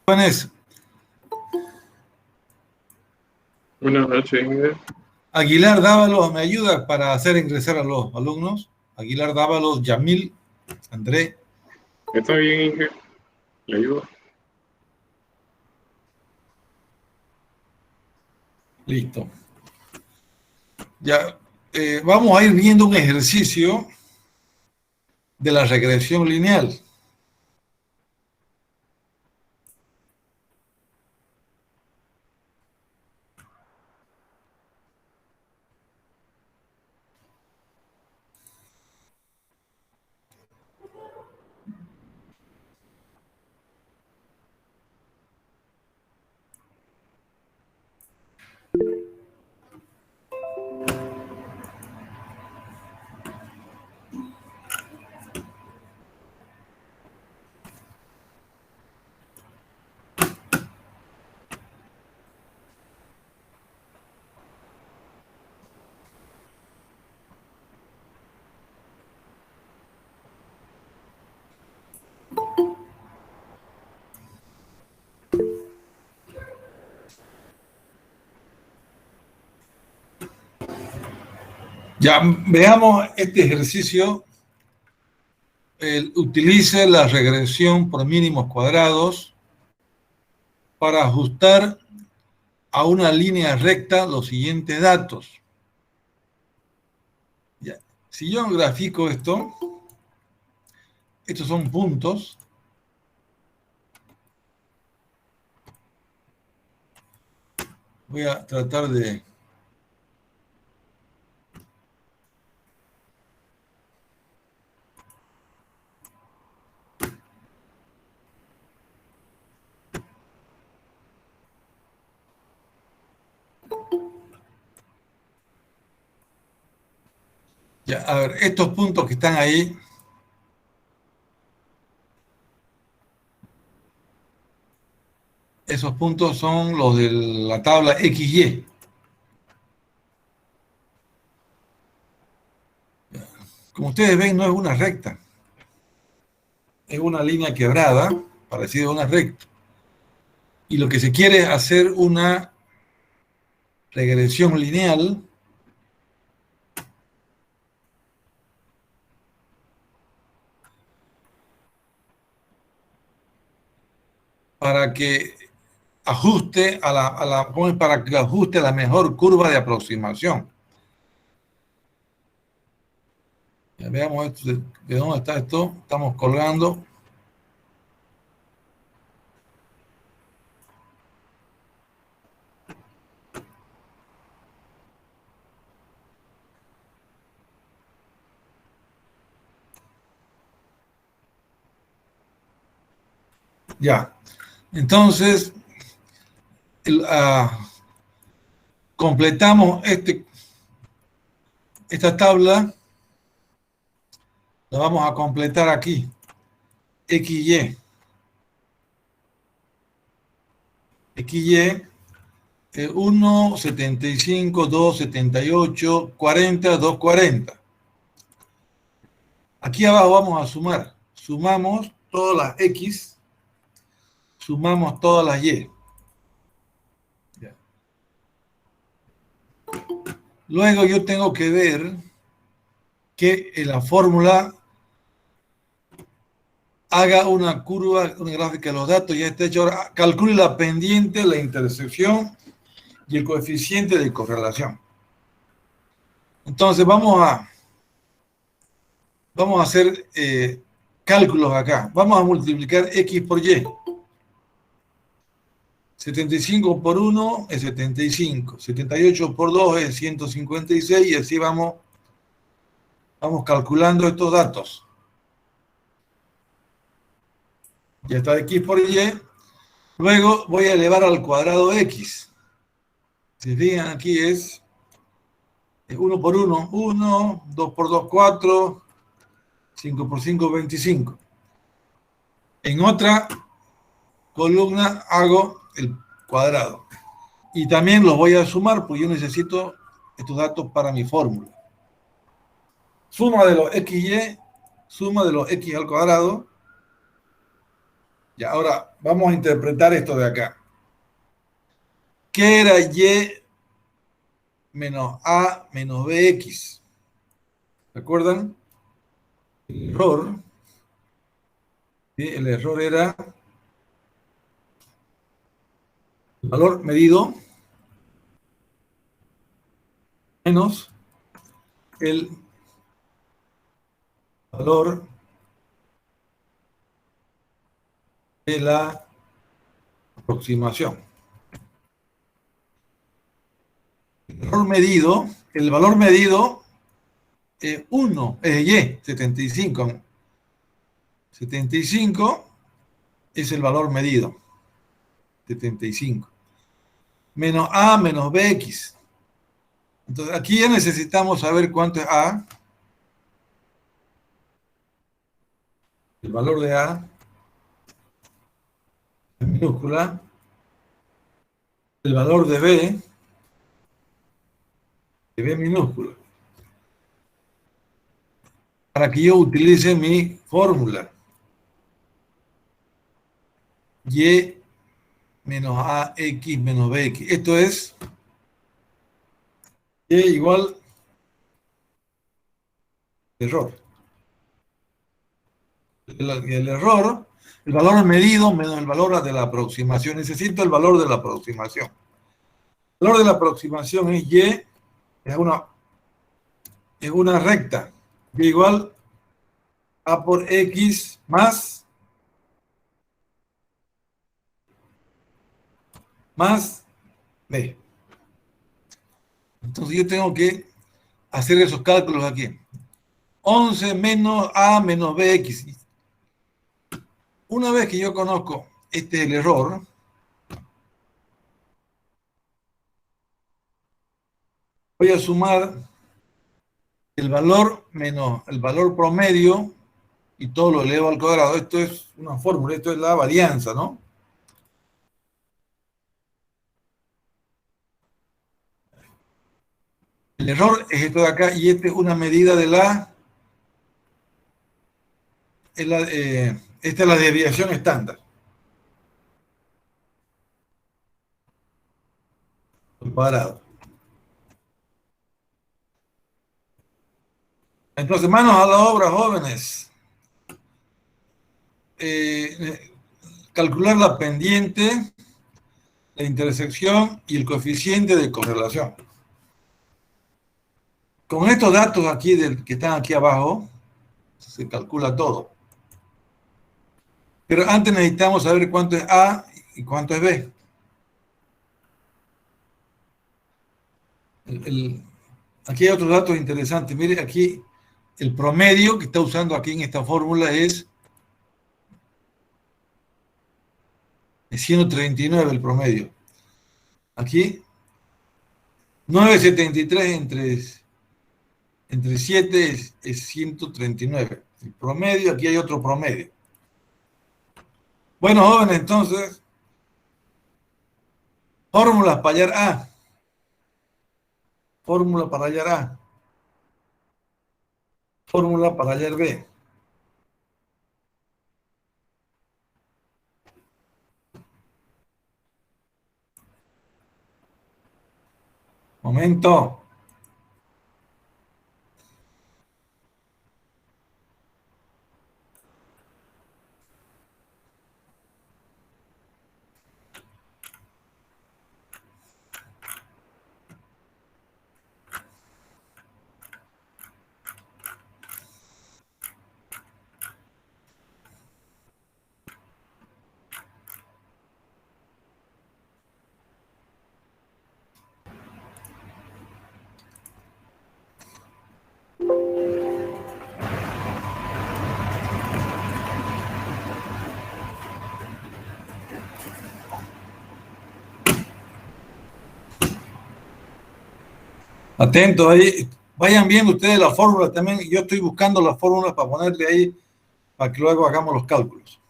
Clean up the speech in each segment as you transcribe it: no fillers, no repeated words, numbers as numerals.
Jóvenes, Buenas noches, Ingrid. Aguilar Dávalos, ¿me ayuda para hacer ingresar a los alumnos? Aguilar Dávalos, Yamil, André. Está bien, Ingrid. Le ayudo. Listo. Ya, vamos a ir viendo un ejercicio de la regresión lineal. Ya, veamos este ejercicio. Utilice la regresión por mínimos cuadrados para ajustar a una línea recta los siguientes datos. Ya. Si yo grafico esto, estos son puntos. Voy a tratar de... Ya, a ver, estos puntos que están ahí, esos puntos son los de la tabla XY. Como ustedes ven, no es una recta. Es una línea quebrada, parecida a una recta. Y lo que se quiere es hacer una regresión lineal para que ajuste para que ajuste a la mejor curva de aproximación. Ya veamos esto, de dónde está esto. Estamos colgando. Ya. Entonces, completamos esta tabla. La vamos a completar aquí. XY. XY, 1, 75, 2, 78, 40, 2, 40. Aquí abajo vamos a sumar. Sumamos todas las X, sumamos todas las Y. Ya. Luego yo tengo que ver que en la fórmula haga una curva, una gráfica de los datos, ya está hecho. Ahora calcule la pendiente, la intersección y el coeficiente de correlación. Entonces vamos a hacer cálculos acá. Vamos a multiplicar X por Y. 75 por 1 es 75. 78 por 2 es 156 y así vamos calculando estos datos. Ya está X por Y. Luego voy a elevar al cuadrado X. Si fijan aquí es 1 por 1, 1, 2 por 2, 4, 5 por 5, 25. En otra columna hago el cuadrado. Y también los voy a sumar, porque yo necesito estos datos para mi fórmula. Suma de los XY, suma de los X al cuadrado, Y ahora vamos a interpretar esto de acá. ¿Qué era y menos a menos bx? ¿Recuerdan? El error, ¿sí? El error era el valor medido menos el valor de la aproximación. El valor medido 1, Y, 75. 75 es el valor medido. 75. Menos A menos BX. Entonces, aquí ya necesitamos saber cuánto es A. El valor de A en minúscula. El valor de B minúscula. Para que yo utilice mi fórmula. Y menos AX menos BX. Esto es Y igual error. El error, el valor medido menos el valor de la aproximación. Necesito el valor de la aproximación. El valor de la aproximación es Y, es una recta. Y igual A por X más B. Entonces yo tengo que hacer esos cálculos aquí. 11 menos A menos BX. Una vez que yo conozco este es el error, voy a sumar el valor menos el valor promedio y todo lo elevo al cuadrado. Esto es una fórmula, esto es la varianza, ¿no? El error es esto de acá y esta es una medida de esta es la desviación estándar. Al cuadrado. Entonces, manos a la obra, jóvenes. Calcular la pendiente, la intersección y el coeficiente de correlación. Con estos datos aquí que están aquí abajo, se calcula todo. Pero antes necesitamos saber cuánto es A y cuánto es B. Aquí hay otros datos interesantes. Mire, aquí el promedio que está usando aquí en esta fórmula es 139 el promedio. Aquí 9,73 entre 7 es 139. El promedio, aquí hay otro promedio. Bueno, jóvenes, entonces, fórmulas para hallar A. Fórmula para hallar A. Fórmula para hallar B. Momento. Atentos ahí. Vayan viendo ustedes la fórmula también. Yo estoy buscando las fórmulas para ponerle ahí para que luego hagamos los cálculos.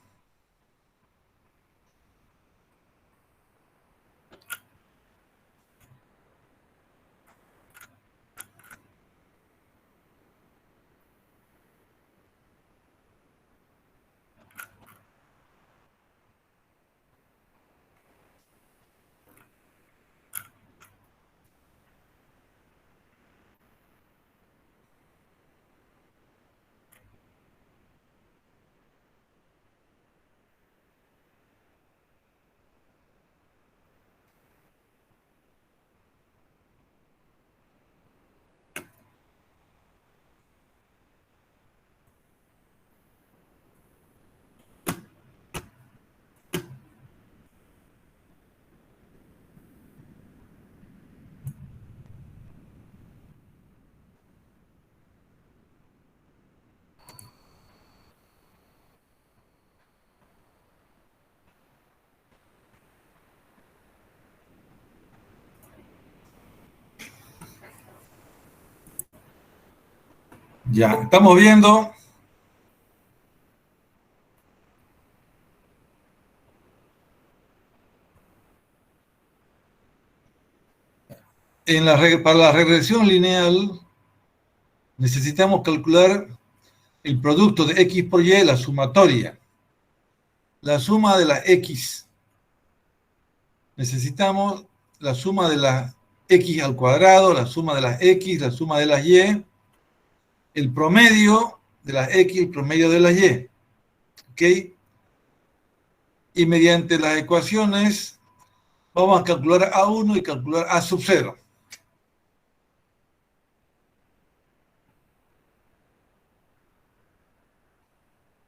Ya, estamos viendo para la regresión lineal necesitamos calcular el producto de x por y, la sumatoria, la suma de las x. Necesitamos la suma de las x al cuadrado, la suma de las x, la suma de las y, el promedio de las x, el promedio de las y. ¿Ok? Y mediante las ecuaciones vamos a calcular A1 y calcular A sub 0.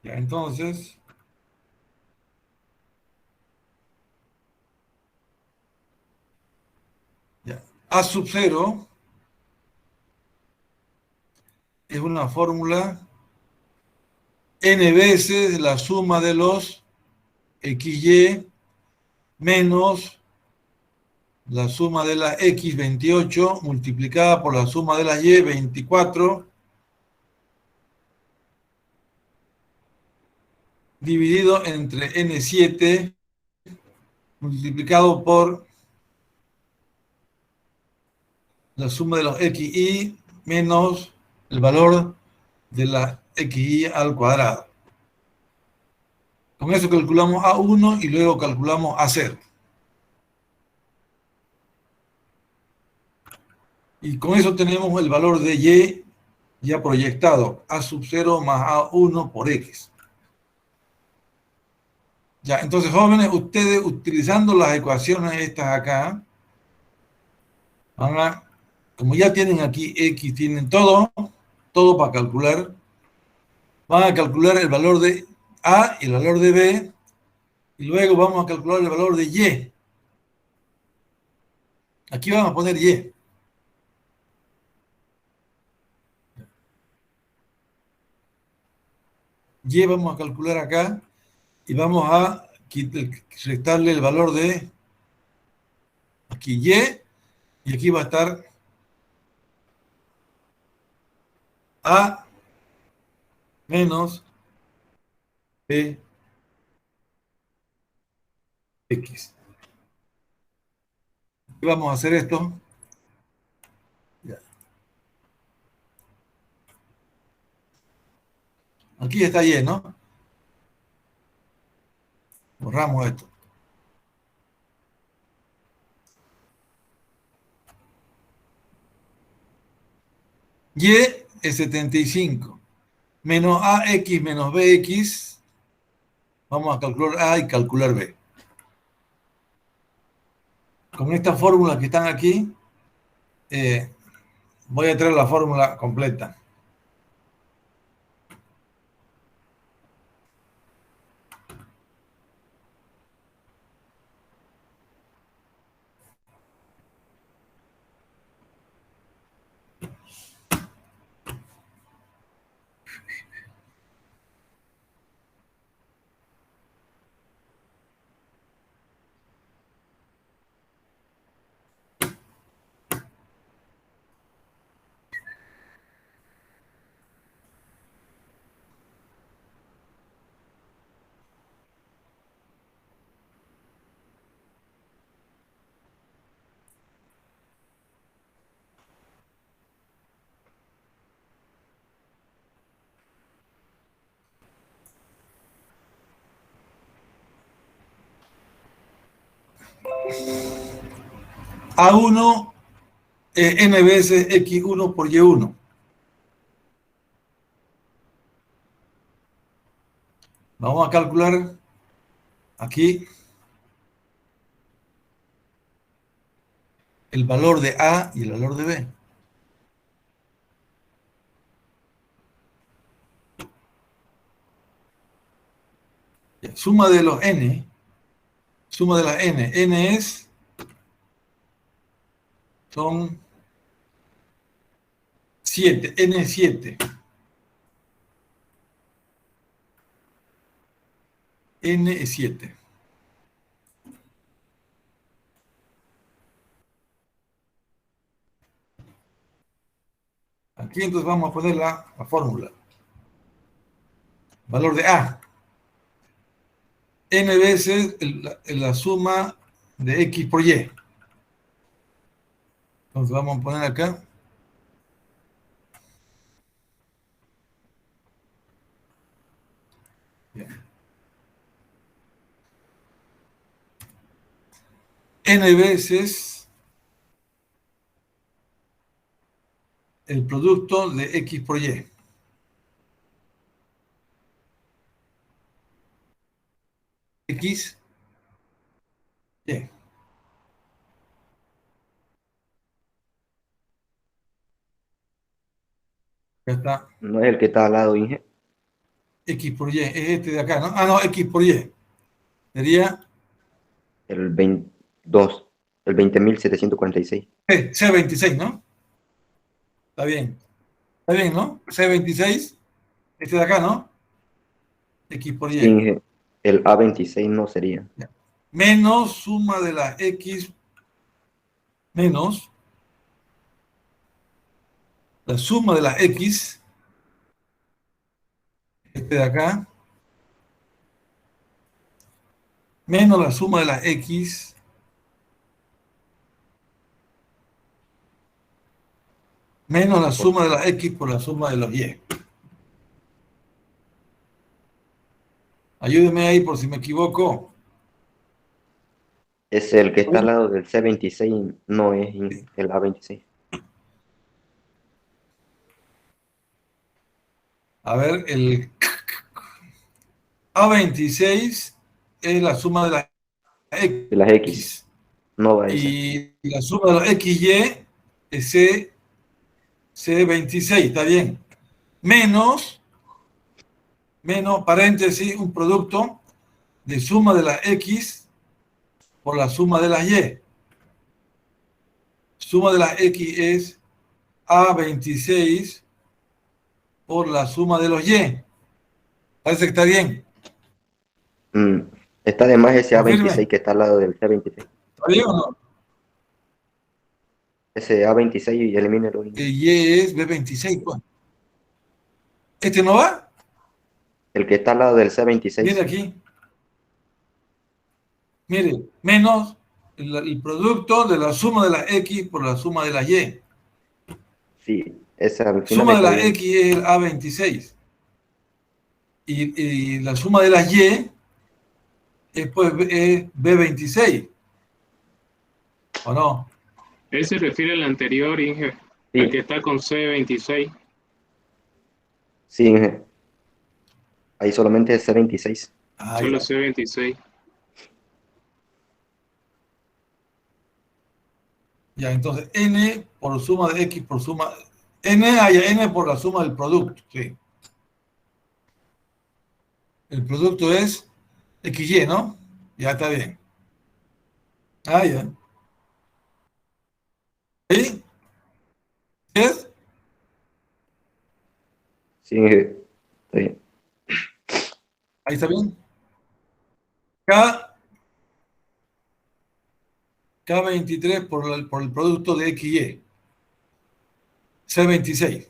Ya, entonces, ya, A sub 0 es una fórmula n veces la suma de los xy menos la suma de las x 28 multiplicada por la suma de las y 24 dividido entre n7 multiplicado por la suma de los xy menos el valor de la xy al cuadrado. Con eso calculamos A1 y luego calculamos A0. Y con eso tenemos el valor de y ya proyectado, A sub 0 más A1 por x. Ya, entonces, jóvenes, ustedes utilizando las ecuaciones estas acá, van a, como ya tienen aquí x, tienen todo para calcular, van a calcular el valor de A y el valor de B, y luego vamos a calcular el valor de y. Aquí vamos a poner y. Y vamos a calcular acá, y vamos a restarle el valor de aquí y aquí va a estar A menos bx. Y vamos a hacer esto. Ya. Aquí está y, ¿no? Borramos esto. Y es 75. Menos ax menos bx. Vamos a calcular a y calcular b. Con estas fórmulas que están aquí, voy a traer la fórmula completa. A1 es n veces x1 por y1. Vamos a calcular aquí el valor de A y el valor de B. Suma de los n, suma de las n son 7, n7. N es 7. Aquí entonces vamos a poner la fórmula. Valor de A. N veces la suma de X por Y. Entonces vamos a poner acá. Bien. N veces el producto de X por Y. X, Y. Ya está. No es el que está al lado, Inge. X por Y. Es este de acá, ¿no? Ah, no, X por Y. Sería El 22, el 20.746. C26, ¿no? Está bien. Está bien, ¿no? C26, este de acá, ¿no? X por Sí, Y. Inge. El A26 no sería. Ya. Menos suma de la X menos la suma de la X, este de acá, menos la suma de la X, menos la suma de la X por la suma de los Y. Ayúdeme ahí por si me equivoco. Es el que ¿Está está al bien? lado del C26, no es Inge, el A26. A ver, el A26 es la suma de la De las X, X. no va esa. Y la suma de los XY es C26, está bien. Menos, paréntesis, un producto de suma de las X por la suma de las Y. Suma de las X es A26 por la suma de los Y. Parece que está bien. Mm, Está de más ese A26 Confirme. que está al lado del C26. ¿Está bien o no? Ese A26 y elimínalo, Inge. Y es B26, pues. ¿Este no va? El que está al lado del Mire C26. aquí. Mire, menos el producto de la suma de la X por la suma de la Y. Sí, ese al final Suma de está la bien. X es el A26. Y la suma de las Y es, pues, es B26. ¿O no? Él se refiere al anterior, Inge, al que Sí, está con C26. sí, Inge. Ahí solamente es C26. Ah, Solo ya. C26. Ya, entonces N por suma de X por suma. N hay N por la suma del producto. Sí. El producto es XY, ¿no? Ya está bien. Ah, ya. ¿Sí? ¿Es? Sí, Inge. Está bien. Ahí está bien. K, K23 por el producto de XY. C26.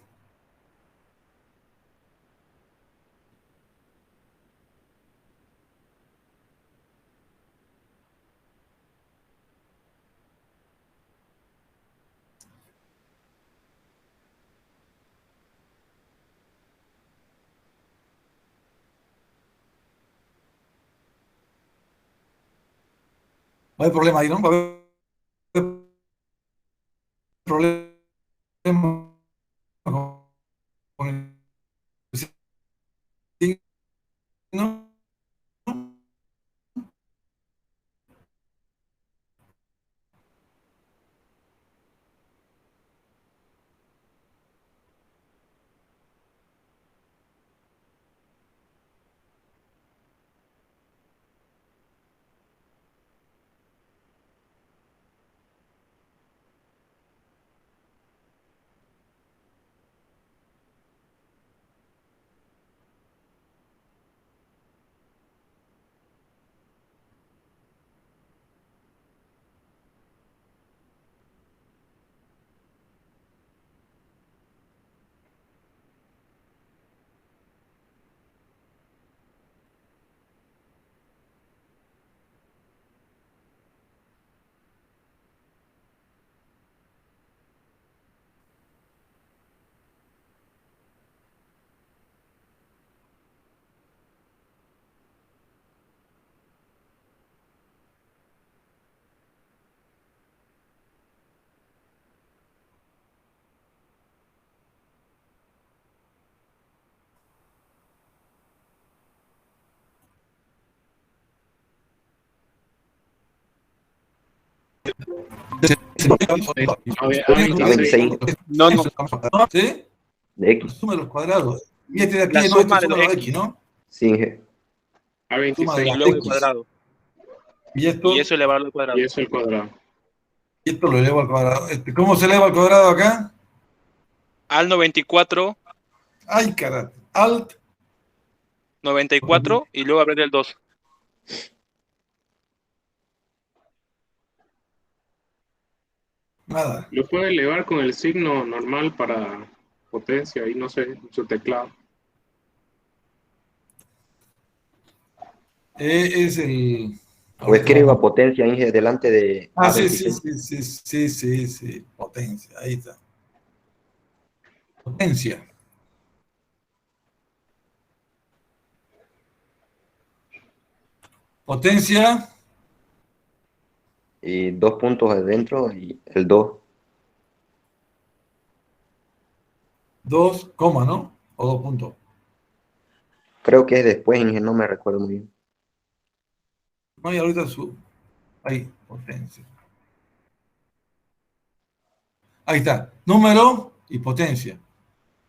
No hay problema ahí, ¿no? Va a haber problema con el signo. A26 No, no. ¿Sí? de X. Suma los cuadrados. Y este de aquí La no, suma este de suma los los X. X, ¿no? Sí, Inge. Suma de A26 Y las luego el X. cuadrado. Y esto, Y eso elevado al cuadrado. y eso el cuadrado. y esto lo elevo al cuadrado. ¿Cómo se eleva al cuadrado acá? Al 94, Ay, carajo. Alt. 94 y luego abrir el 2. Nada. Lo puede elevar con el signo normal para potencia y no sé, su teclado. Es el. O Ahorita escriba vamos. potencia, Inge, delante de Ah, sí, sí, A26. sí, sí, sí, sí, sí. Potencia. Ahí está. Potencia. Potencia. Y 2 puntos adentro y el 2. 2, coma, ¿no? O 2 puntos. Creo que es después, Inge, no me recuerdo muy bien. No hay ahorita su. Ahí, potencia. Ahí está. Número y potencia.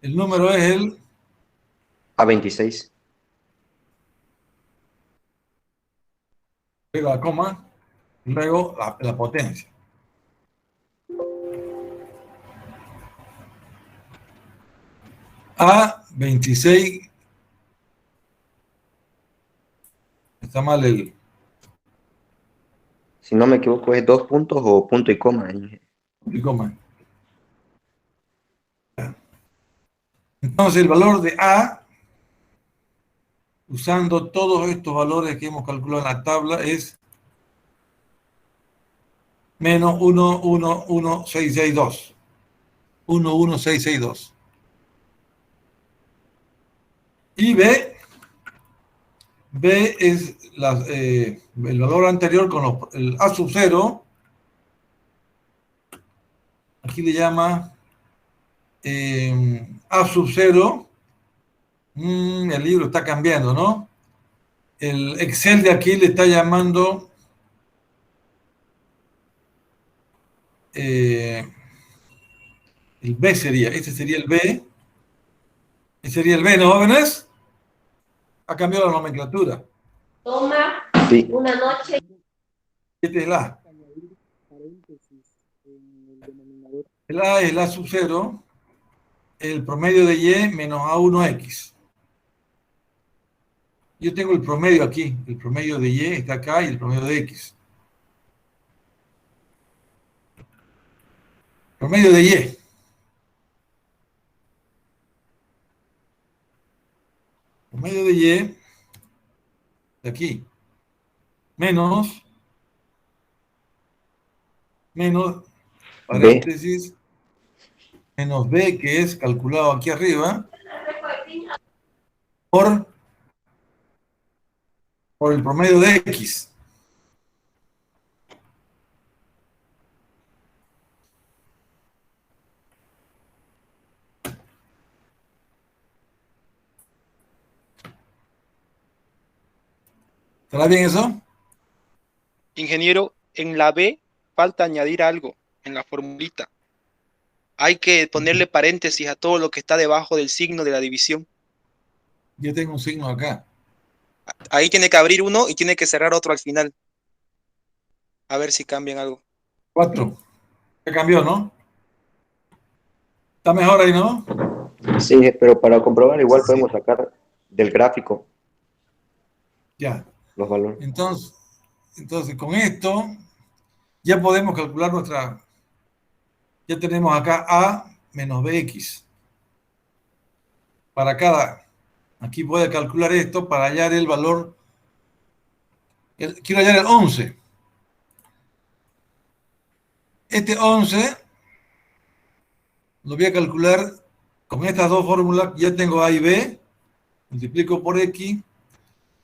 El número es el. A26. Luego la coma. Luego la potencia. A26. Está mal el. Si no me equivoco, es 2 puntos o punto y coma, Inge. El coma. Entonces el valor de A, usando todos estos valores que hemos calculado en la tabla, es menos 1,11662. 1,1662. Y B es el valor anterior con el A sub 0. Aquí le llama A sub 0. El libro está cambiando, ¿no? El Excel de aquí le está llamando el B sería, este sería el B. Este sería el B, ¿no, jóvenes? Ha cambiado la nomenclatura. Toma Sí. una noche. Este es el A. El A es el A sub 0, el promedio de Y menos A1X. Yo tengo el promedio aquí, el promedio de Y está acá y el promedio de X. Promedio de Y. Promedio de Y, de aquí, menos, paréntesis, menos B, que es calculado aquí arriba, por el promedio de X. ¿Estará bien eso? Ingeniero, en la B falta añadir algo en la formulita. Hay que ponerle paréntesis a todo lo que está debajo del signo de la división. Yo tengo un signo acá. Ahí tiene que abrir uno y tiene que cerrar otro al final. A ver si cambian algo. 4. Ya cambió, ¿no? Está mejor ahí, ¿no? Sí, pero para comprobar igual podemos sacar del gráfico Ya. los valores. Entonces, con esto ya podemos calcular ya tenemos acá A menos BX. Aquí voy a calcular esto para hallar el valor. Quiero hallar el 11. Este 11 lo voy a calcular con estas dos fórmulas. Ya tengo A y B. Multiplico por X.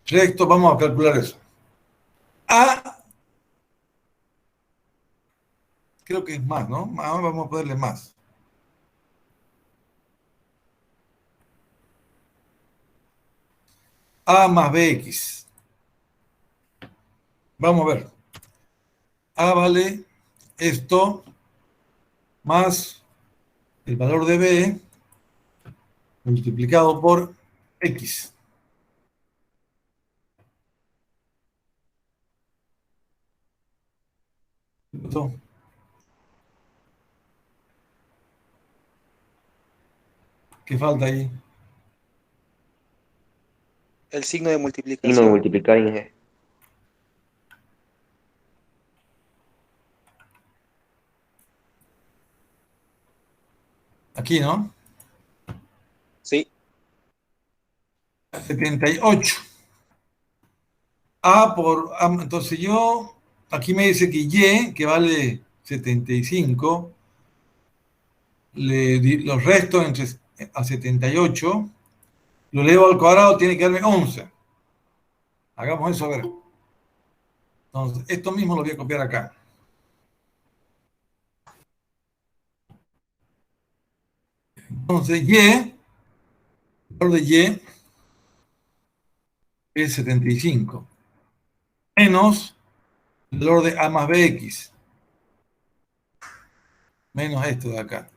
Recto, vamos a calcular eso. A, creo que es más, ¿no? Vamos a ponerle más. A más BX. Vamos a ver. A vale esto más el valor de B multiplicado por X. ¿Listo? ¿Qué falta ahí? El signo de Signo de multiplicación. multiplicar, Inge. Aquí, ¿no? Sí, 78. A por A, entonces yo, aquí me dice que Y, que vale 75, los restos a 78, lo elevo al cuadrado, tiene que darme 11. Hagamos eso, a ver. Entonces, esto mismo lo voy a copiar acá. Entonces, Y, el valor de Y es 75, menos el valor de A más BX, menos esto de acá.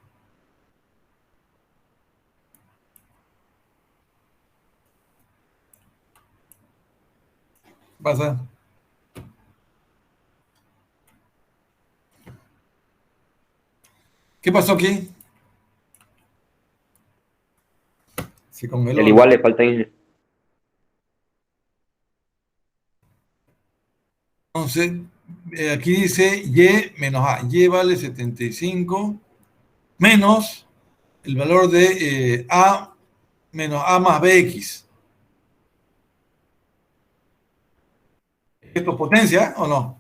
Pasa. ¿Qué pasó aquí? Se congeló. El igual le falta, Inge. Entonces, aquí dice Y menos A. Y vale 75 menos el valor de A menos A más BX. ¿Esto es potencia o no?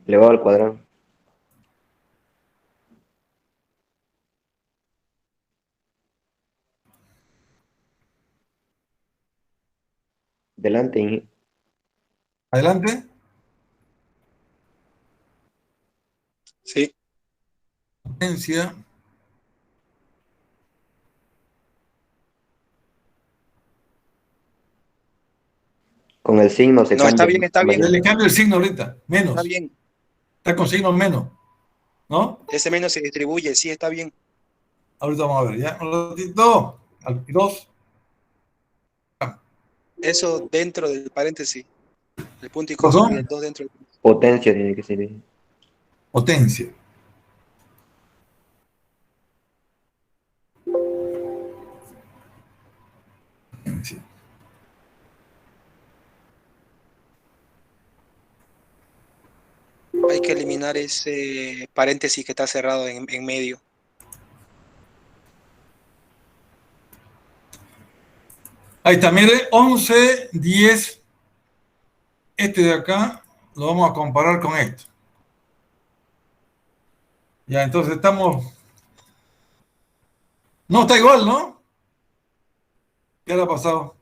Elevado al cuadrado. Delante, Inge. Adelante. sí. Potencia Con el signo se No, está cambia. bien, está bien. le cambio el signo ahorita. Está Menos. bien. Está con signo menos. ¿No? Ese menos se distribuye, sí, está bien. Ahorita vamos a ver. Ya. Un ratito. Al 2. Eso dentro del paréntesis. El punto y ¿Qué coma pasó? y el 2 dentro del paréntesis. Potencia tiene que ser, Inge. Potencia. Potencia. Hay que eliminar ese paréntesis que está cerrado en medio. Ahí está, mire, 11, 10. Este de acá lo vamos a comparar con esto. Ya, entonces estamos. No está igual, ¿no? ¿Qué le ha pasado?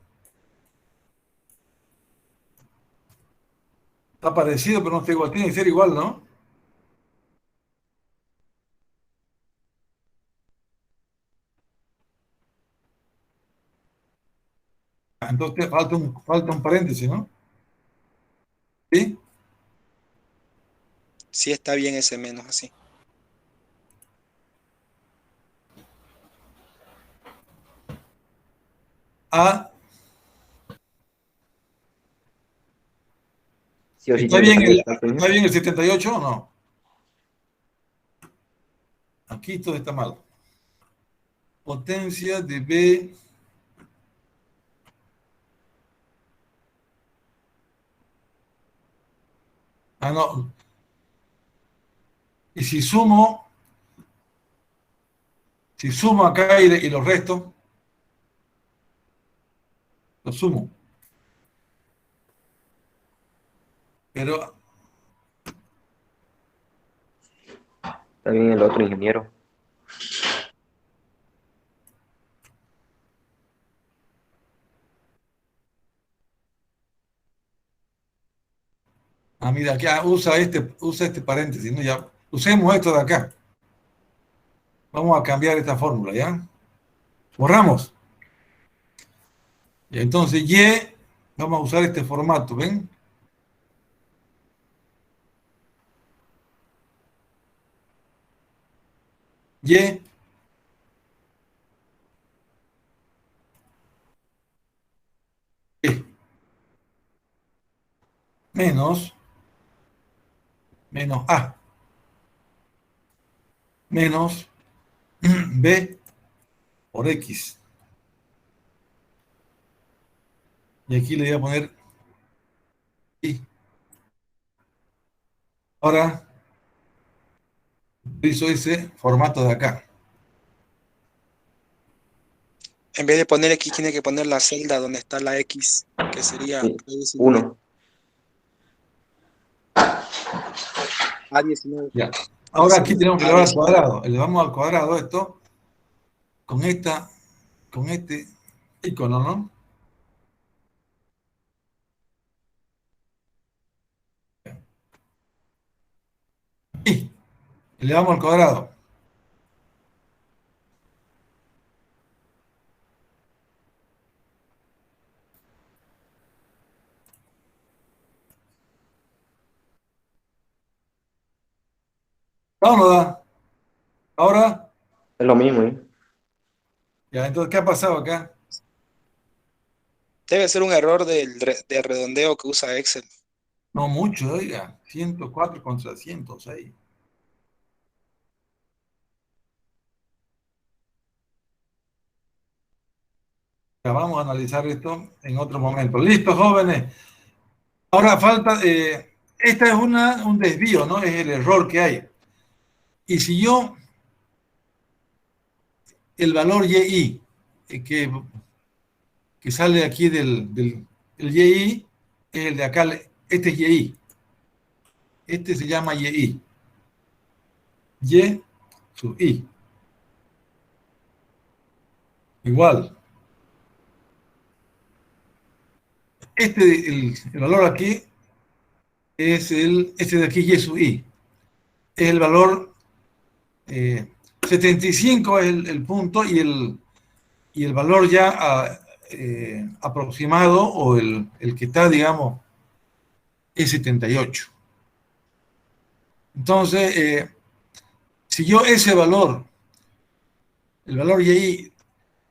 Está parecido, pero no está igual. Tiene que ser igual, ¿no? Entonces falta un paréntesis, ¿no? ¿Sí? Sí, está bien ese menos así. A. Sí o sí ¿Está tiene que bien cambiar el, el tanto, está Inge. bien el 78 o no? Aquí todo está mal. Potencia de B. Ah, no. Y si sumo acá y los restos, los sumo. Pero, Está bien el otro, ingeniero. mira, aquí usa este paréntesis, ¿no? Ya, usemos esto de acá. Vamos a cambiar esta fórmula, ¿ya? Borramos. Y entonces, vamos a usar este formato, ¿ven? Y B menos A menos B por X. Y aquí le voy a poner Y. Ahora utilizo ese formato de acá. En vez de poner X, tiene que poner la celda donde está la X, que sería Sí. 1. A19. Ya. Ahora aquí tenemos que elevar al A19. cuadrado. Elevamos al cuadrado esto con este icono, ¿no? Y elevamos al cuadrado. ¿Da o no da? Ahora, Es lo mismo, ¿eh? ya, entonces, ¿qué ha pasado acá? Debe ser un error del redondeo que usa Excel. No mucho, oiga. 104 contra 106. Ya vamos a analizar esto en otro momento. ¿Listo, jóvenes? Ahora falta, esta es un desvío, ¿no? Es el error que hay. Y si yo, el valor YI, que sale aquí el YI, es el de acá, este es YI. Este se llama YI. Y sub I. Igual. El valor aquí es este de aquí, Y sub I. Es el valor 75 es el punto y el valor ya aproximado o el que está, digamos, es 78. Entonces, si yo ese valor, el valor Y,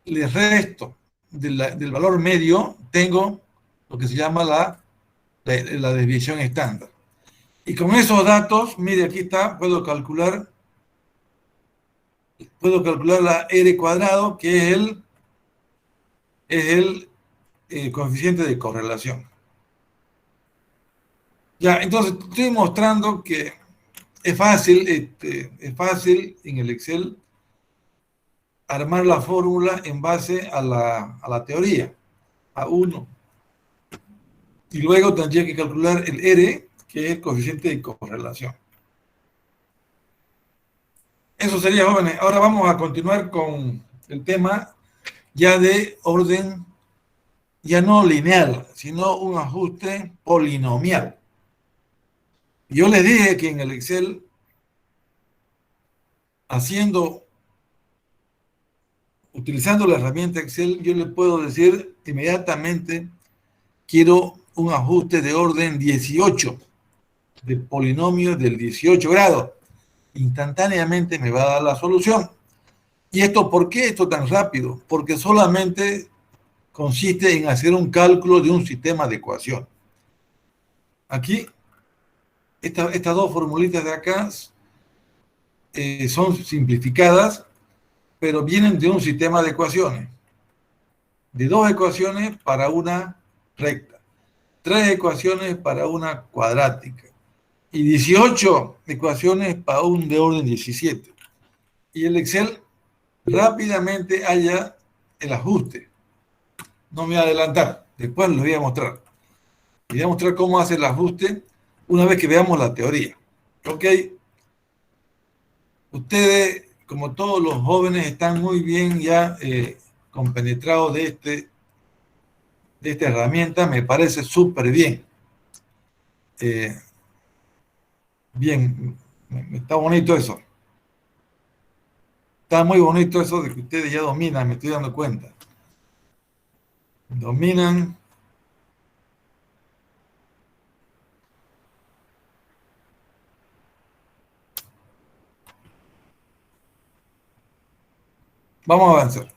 le resto del valor medio, tengo lo que se llama la desviación estándar. Y con esos datos, mire, aquí está, puedo calcular la R cuadrado, que es el coeficiente de correlación. Ya, entonces estoy mostrando que es fácil en el Excel armar la fórmula en base a la teoría, a 1. Y luego tendría que calcular el R, que es el coeficiente de correlación. Eso sería, jóvenes. Ahora vamos a continuar con el tema ya de orden, ya no lineal, sino un ajuste polinomial. Yo les dije que en el Excel, utilizando la herramienta Excel, yo le puedo decir inmediatamente, quiero un ajuste de orden 18, de polinomio del 18 grados. Instantáneamente me va a dar la solución. ¿Y esto por qué esto tan rápido? Porque solamente consiste en hacer un cálculo de un sistema de ecuación. Aquí, estas dos formulitas de acá son simplificadas, pero vienen de un sistema de ecuaciones. De dos ecuaciones para una recta, tres ecuaciones para una cuadrática y 18 ecuaciones para un de orden 17. Y el Excel rápidamente halla el ajuste. No me voy a adelantar, después les voy a mostrar. Les voy a mostrar cómo hace el ajuste una vez que veamos la teoría. Ok, ustedes, como todos los jóvenes, están muy bien ya compenetrados de esta herramienta, me parece súper bien. Bien, está bonito eso. Está muy bonito eso de que ustedes ya dominan, me estoy dando cuenta. Dominan. Vamos a avanzar.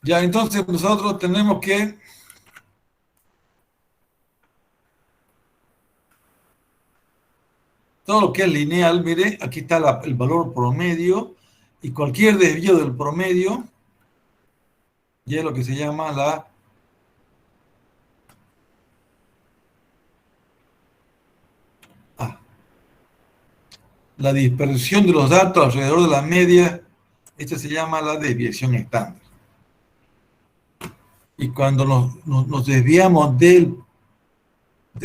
Ya, entonces nosotros tenemos que todo lo que es lineal, mire, aquí está el valor promedio y cualquier desvío del promedio ya es lo que se llama la dispersión de los datos alrededor de la media. Esta se llama la desviación estándar. Y cuando nos desviamos del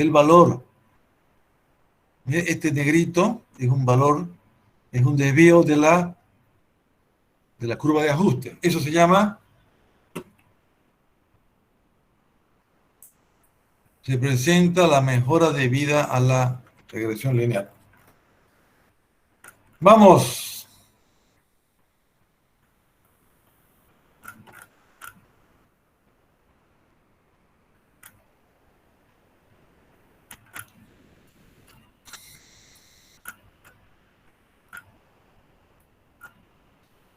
valor, este negrito es un valor, es un desvío de la curva de ajuste. Eso se llama, se presenta la mejora debida a la regresión lineal. Vamos.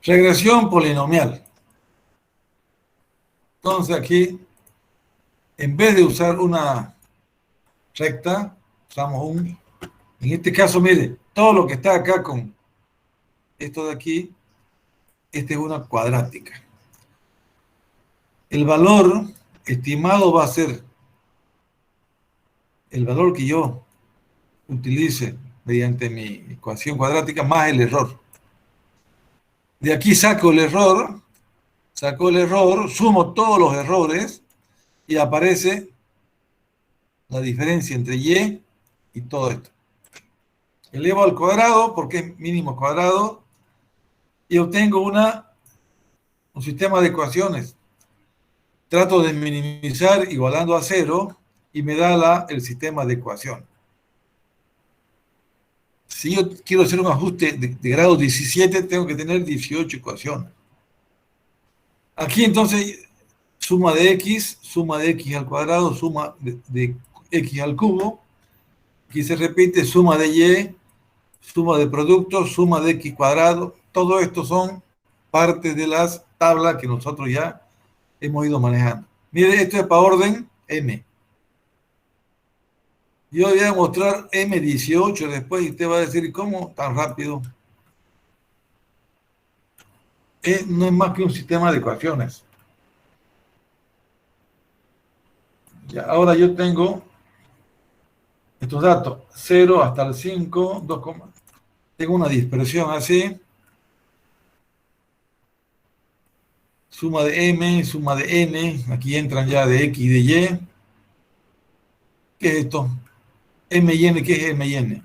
Regresión polinomial. Entonces aquí, en vez de usar una recta, usamos en este caso, mire, todo lo que está acá con esto de aquí, esta es una cuadrática. El valor estimado va a ser el valor que yo utilice mediante mi ecuación cuadrática más el error. De aquí saco el error, sumo todos los errores y aparece la diferencia entre y todo esto. Elevo al cuadrado porque es mínimo cuadrado y obtengo un sistema de ecuaciones. Trato de minimizar igualando a 0 y me da el sistema de ecuación. Si yo quiero hacer un ajuste de grado 17, tengo que tener 18 ecuaciones. Aquí entonces, suma de x al cuadrado, suma de x al cubo. Aquí se repite suma de y, suma de productos, suma de x cuadrado. Todo esto son parte de las tablas que nosotros ya hemos ido manejando. Mire, esto es para orden m. Yo voy a mostrar M18 después y usted va a decir, ¿cómo tan rápido? No es más que un sistema de ecuaciones. Ya, ahora yo tengo estos datos, 0 hasta el 5, 2, tengo una dispersión así. Suma de M, suma de N, aquí entran ya de X y de Y. ¿Qué es esto? M y N, ¿qué es M y N?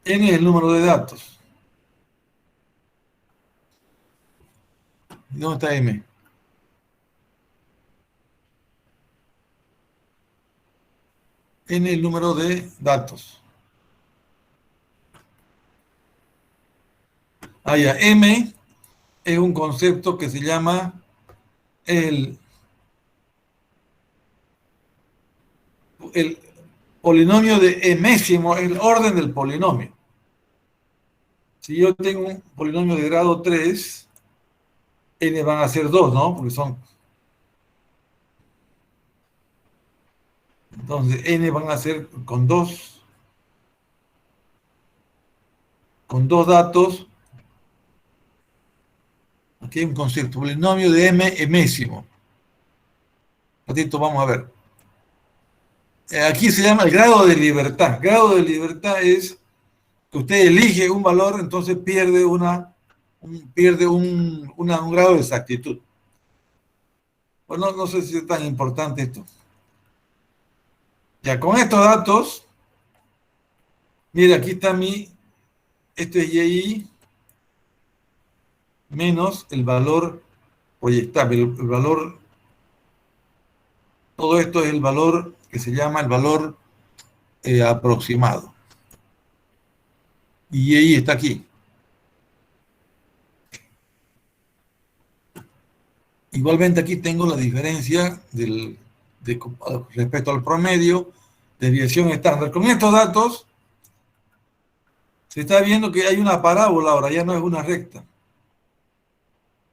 N es el número de datos. ¿Dónde está M? N es el número de datos. Ya, M es un concepto que se llama el polinomio de emésimo, el orden del polinomio. Si yo tengo un polinomio de grado 3, n van a ser 2, ¿no? Porque son... Entonces, n van a ser con dos datos. Aquí hay un concepto, polinomio de m emésimo. Ratito, vamos a ver. Aquí se llama el grado de libertad. Grado de libertad es que usted elige un valor, entonces pierde un grado de exactitud. Pues no sé si es tan importante esto. Ya, con estos datos, mira, aquí está esto es y menos el valor proyectable, el valor, todo esto es el valor que se llama el valor aproximado. Y y está aquí. Igualmente aquí tengo la diferencia respecto al promedio, desviación estándar. Con estos datos se está viendo que hay una parábola ahora, ya no es una recta.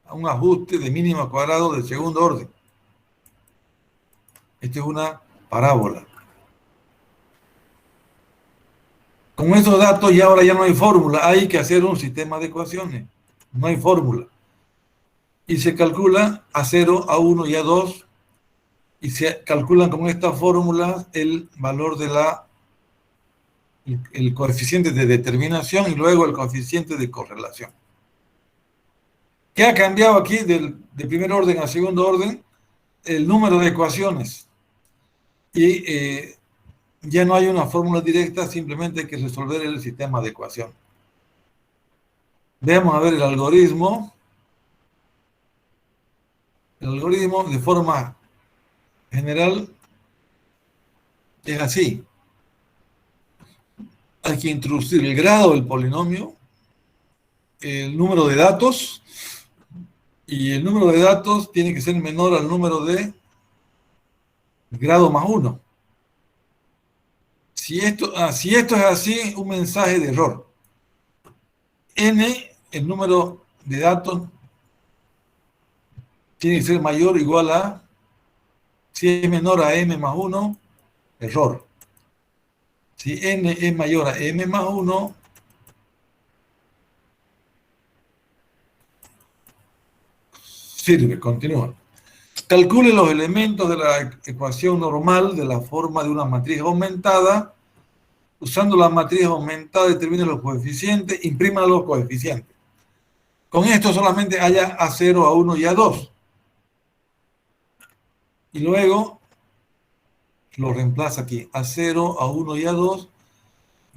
Un ajuste de mínimo cuadrado de segundo orden. Esta es una parábola. Con esos datos ya ahora ya no hay fórmula, hay que hacer un sistema de ecuaciones. No hay fórmula. Y se calcula a 0, a 1 y a 2, y se calculan con esta fórmula el valor de el coeficiente de determinación y luego el coeficiente de correlación. ¿Qué ha cambiado aquí de primer orden a segundo orden? El número de ecuaciones. Y ya no hay una fórmula directa, simplemente hay que resolver el sistema de ecuación. Veamos a ver el algoritmo. El algoritmo de forma general es así. Hay que introducir el grado del polinomio, el número de datos, y el número de datos tiene que ser menor al número de grado más 1. Si esto es así, un mensaje de error. N, el número de datos, tiene que ser mayor o igual a, si es menor a m más 1, error. Si n es mayor a m más 1, sirve, continúa. Calcule los elementos de la ecuación normal de la forma de una matriz aumentada. Usando la matriz aumentada, determine los coeficientes, imprima los coeficientes. Con esto solamente haya A0, A1 y A2. Y luego lo reemplaza aquí, A0, A1 y A2,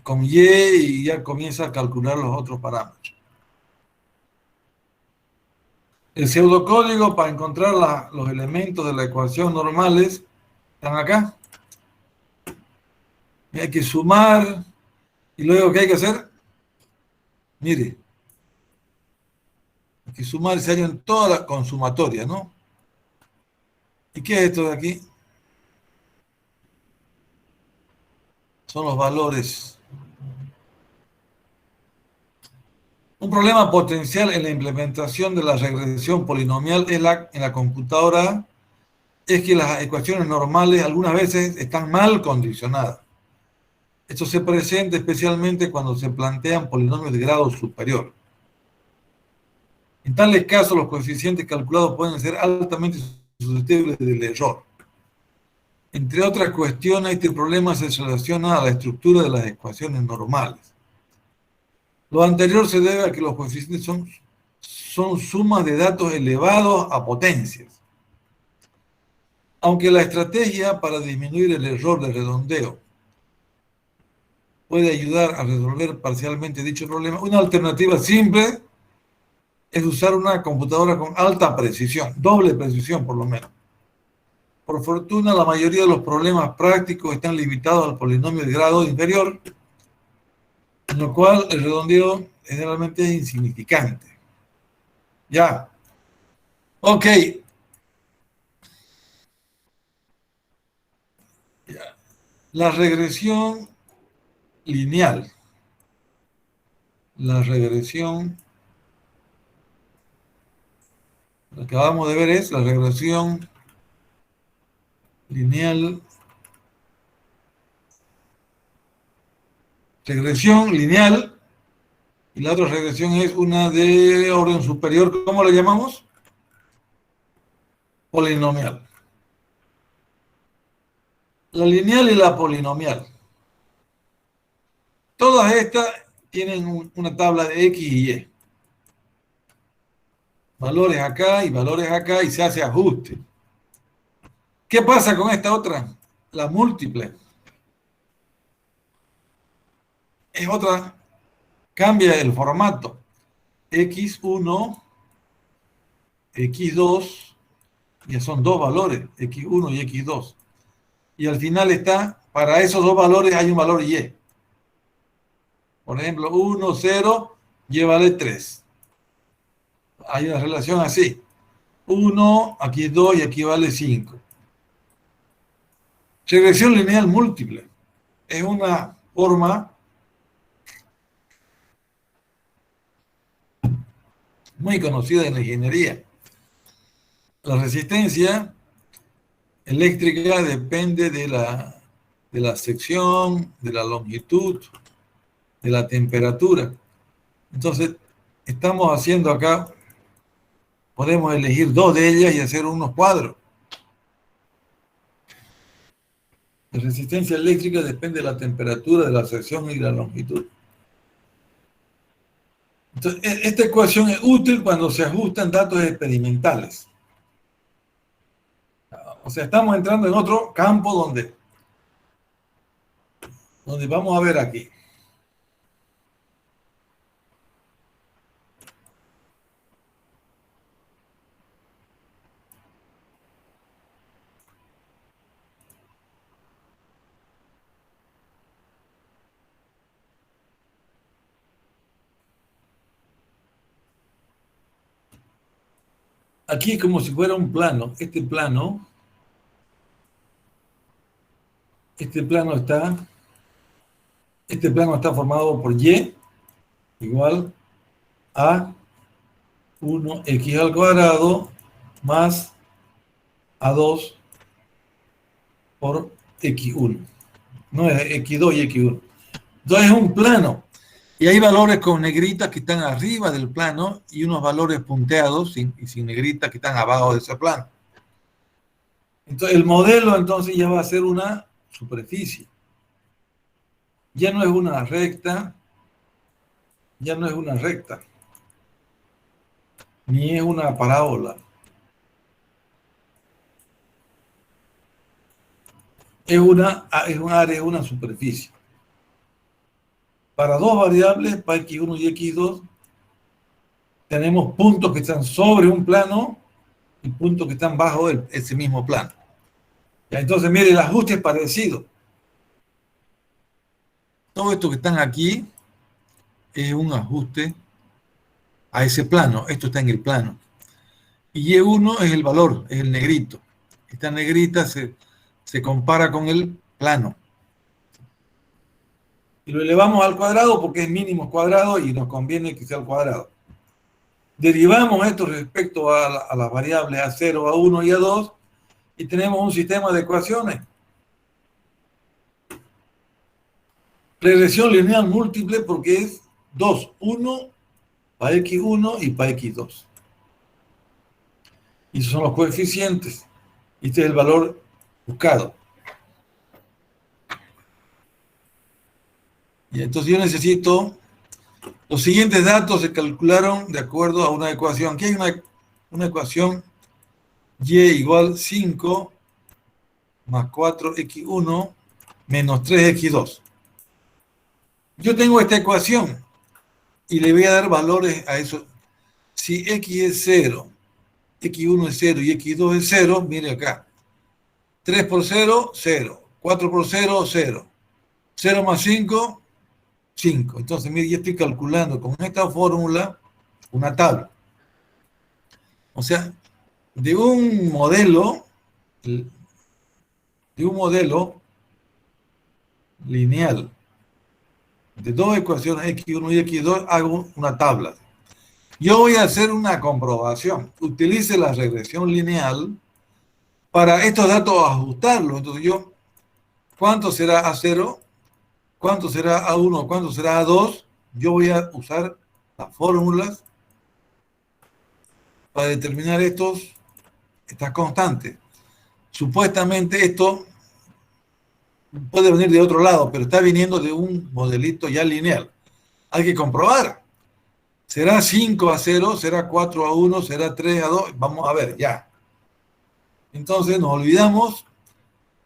con y ya comienza a calcular los otros parámetros. El pseudocódigo para encontrar los elementos de la ecuación normales están acá. Y hay que sumar. Y luego, ¿qué hay que hacer? Mire. Hay que sumar y se hallan toda la consumatoria, ¿no? ¿Y qué es esto de aquí? Son los valores. Un problema potencial en la implementación de la regresión polinomial en la computadora es que las ecuaciones normales algunas veces están mal condicionadas. Esto se presenta especialmente cuando se plantean polinomios de grado superior. En tales casos, los coeficientes calculados pueden ser altamente susceptibles del error. Entre otras cuestiones, este problema se relaciona a la estructura de las ecuaciones normales. Lo anterior se debe a que los coeficientes son sumas de datos elevados a potencias. Aunque la estrategia para disminuir el error de redondeo puede ayudar a resolver parcialmente dicho problema, una alternativa simple es usar una computadora con alta precisión, doble precisión por lo menos. Por fortuna, la mayoría de los problemas prácticos están limitados al polinomio de grado inferior, en lo cual el redondeo generalmente es insignificante. Ya. Ok. Ya. La regresión lineal. La regresión. Lo que acabamos de ver es la regresión lineal. Regresión lineal. Y la otra regresión es una de orden superior. ¿Cómo la llamamos? Polinomial. La lineal y la polinomial. Todas estas tienen una tabla de X y Y. Valores acá y se hace ajuste. ¿Qué pasa con esta otra? La múltiple. Es otra. Cambia el formato. X1, X2, ya son dos valores, X1 y X2. Y al final está, para esos dos valores hay un valor Y. Por ejemplo, 1, 0, Y vale 3. Hay una relación así. 1, aquí 2 y aquí vale 5. Regresión lineal múltiple. Es una forma muy conocida en la ingeniería. La resistencia eléctrica depende de la sección, de la longitud, de la temperatura. Entonces, estamos haciendo acá, podemos elegir 2 de ellas y hacer unos cuadros. La resistencia eléctrica depende de la temperatura, de la sección y de la longitud. Entonces, esta ecuación es útil cuando se ajustan datos experimentales. O sea, estamos entrando en otro campo donde vamos a ver aquí. Aquí es como si fuera un plano. Este plano está formado por Y igual a 1x al cuadrado más a2 por x1. No es x2 y x1. Entonces es un plano. Y hay valores con negritas que están arriba del plano y unos valores punteados sin negritas que están abajo de ese plano. Entonces el modelo entonces ya va a ser una superficie. Ya no es una recta, ni es una parábola. Es un área, es una superficie. Para dos variables, para x1 y x2, tenemos puntos que están sobre un plano y puntos que están bajo ese mismo plano. Ya, entonces, mire, el ajuste es parecido. Todo esto que están aquí es un ajuste a ese plano. Esto está en el plano. Y Y1 es el valor, es el negrito. Esta negrita se compara con el plano. Y lo elevamos al cuadrado porque es mínimo cuadrado y nos conviene que sea al cuadrado. Derivamos esto respecto a las variables A0, A1 y A2 y tenemos un sistema de ecuaciones. Regresión lineal múltiple porque es 2, 1 para x1 y para x2. Y esos son los coeficientes. Este es el valor buscado. Y entonces yo necesito... Los siguientes datos se calcularon de acuerdo a una ecuación. Aquí hay una ecuación y igual 5 más 4x1 menos 3x2. Yo tengo esta ecuación y le voy a dar valores a eso. Si x es 0, x1 es 0 y x2 es 0, mire acá. 3 por 0, 0. 4 por 0, 0. 0 más 5, 5. Entonces, mire, yo estoy calculando con esta fórmula una tabla. O sea, de un modelo lineal de dos ecuaciones x1 y x2, hago una tabla. Yo voy a hacer una comprobación. Utilice la regresión lineal para estos datos ajustarlos. Entonces ¿cuánto será A0? ¿Cuánto será A1? ¿Cuánto será A2? Yo voy a usar las fórmulas para determinar estas constantes. Supuestamente esto puede venir de otro lado, pero está viniendo de un modelito ya lineal. Hay que comprobar. ¿Será 5-0? ¿Será 4-1? ¿Será 3-2? Vamos a ver, ya. Entonces nos olvidamos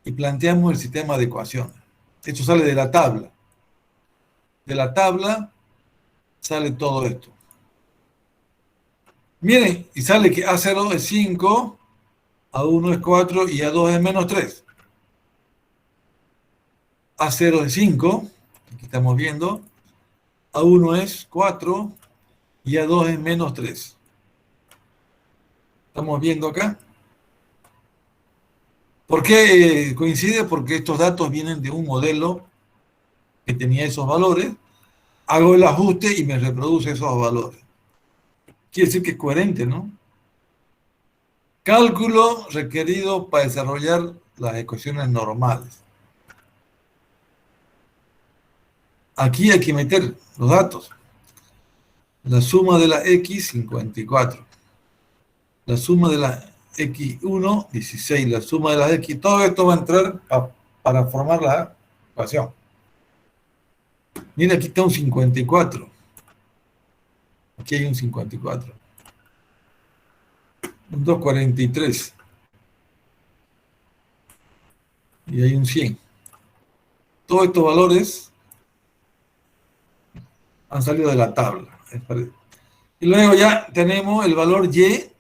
y planteamos el sistema de ecuaciones. Esto sale de la tabla. De la tabla sale todo esto. Miren, y sale que A0 es 5, A1 es 4 y A2 es menos 3. A0 es 5, aquí estamos viendo. A1 es 4 y A2 es menos 3. Estamos viendo acá. ¿Por qué coincide? Porque estos datos vienen de un modelo que tenía esos valores. Hago el ajuste y me reproduce esos valores. Quiere decir que es coherente, ¿no? Cálculo requerido para desarrollar las ecuaciones normales. Aquí hay que meter los datos. La suma de la X, 54. La suma de la X1, 16. La suma de las X, todo esto va a entrar para formar la ecuación. Mira, aquí está un 54. Aquí hay un 54. Un 243. Y hay un 100. Todos estos valores han salido de la tabla. Y luego ya tenemos el valor Y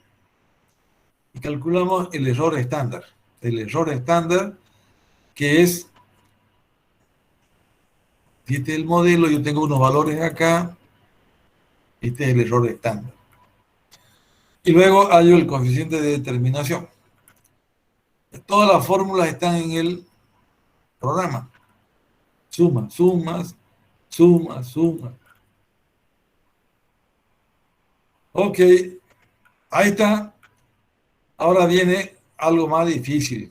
y calculamos el error estándar. El error estándar que es, si este es el modelo, yo tengo unos valores acá, este es el error estándar. Y luego hallo el coeficiente de determinación. Todas las fórmulas están en el programa. Suma, sumas, suma, suma. Ok, ahí está. Ahora viene algo más difícil.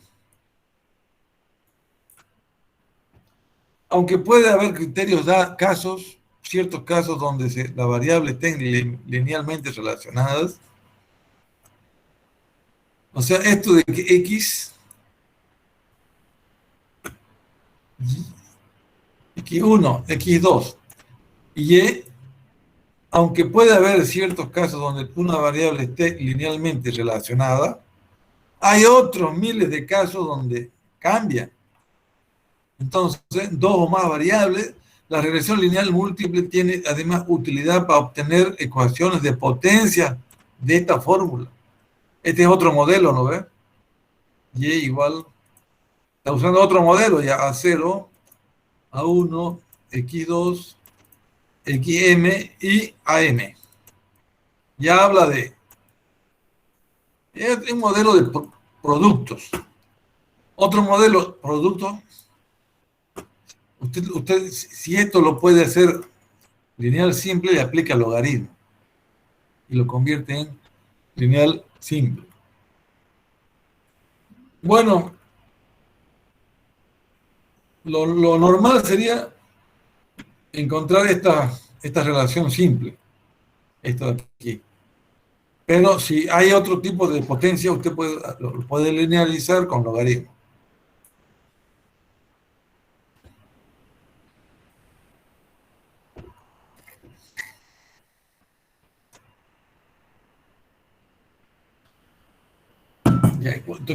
Aunque puede haber criterios, casos, ciertos casos donde las variables estén linealmente relacionadas. O sea, esto de que X, X1, X2 y Y, aunque puede haber ciertos casos donde una variable esté linealmente relacionada, hay otros miles de casos donde cambia. Entonces, dos o más variables, la regresión lineal múltiple tiene además utilidad para obtener ecuaciones de potencia de esta fórmula. Este es otro modelo, ¿no ve? Y igual, está usando otro modelo ya, A0, A1, X2, XM y AM. Ya habla de... Es un modelo de productos. Otro modelo, producto. Usted, si esto lo puede hacer lineal simple, le aplica logaritmo. Y lo convierte en lineal simple. Bueno, lo normal sería encontrar esta relación simple. Esto de aquí. Pero si hay otro tipo de potencia, usted lo puede linealizar con logaritmo.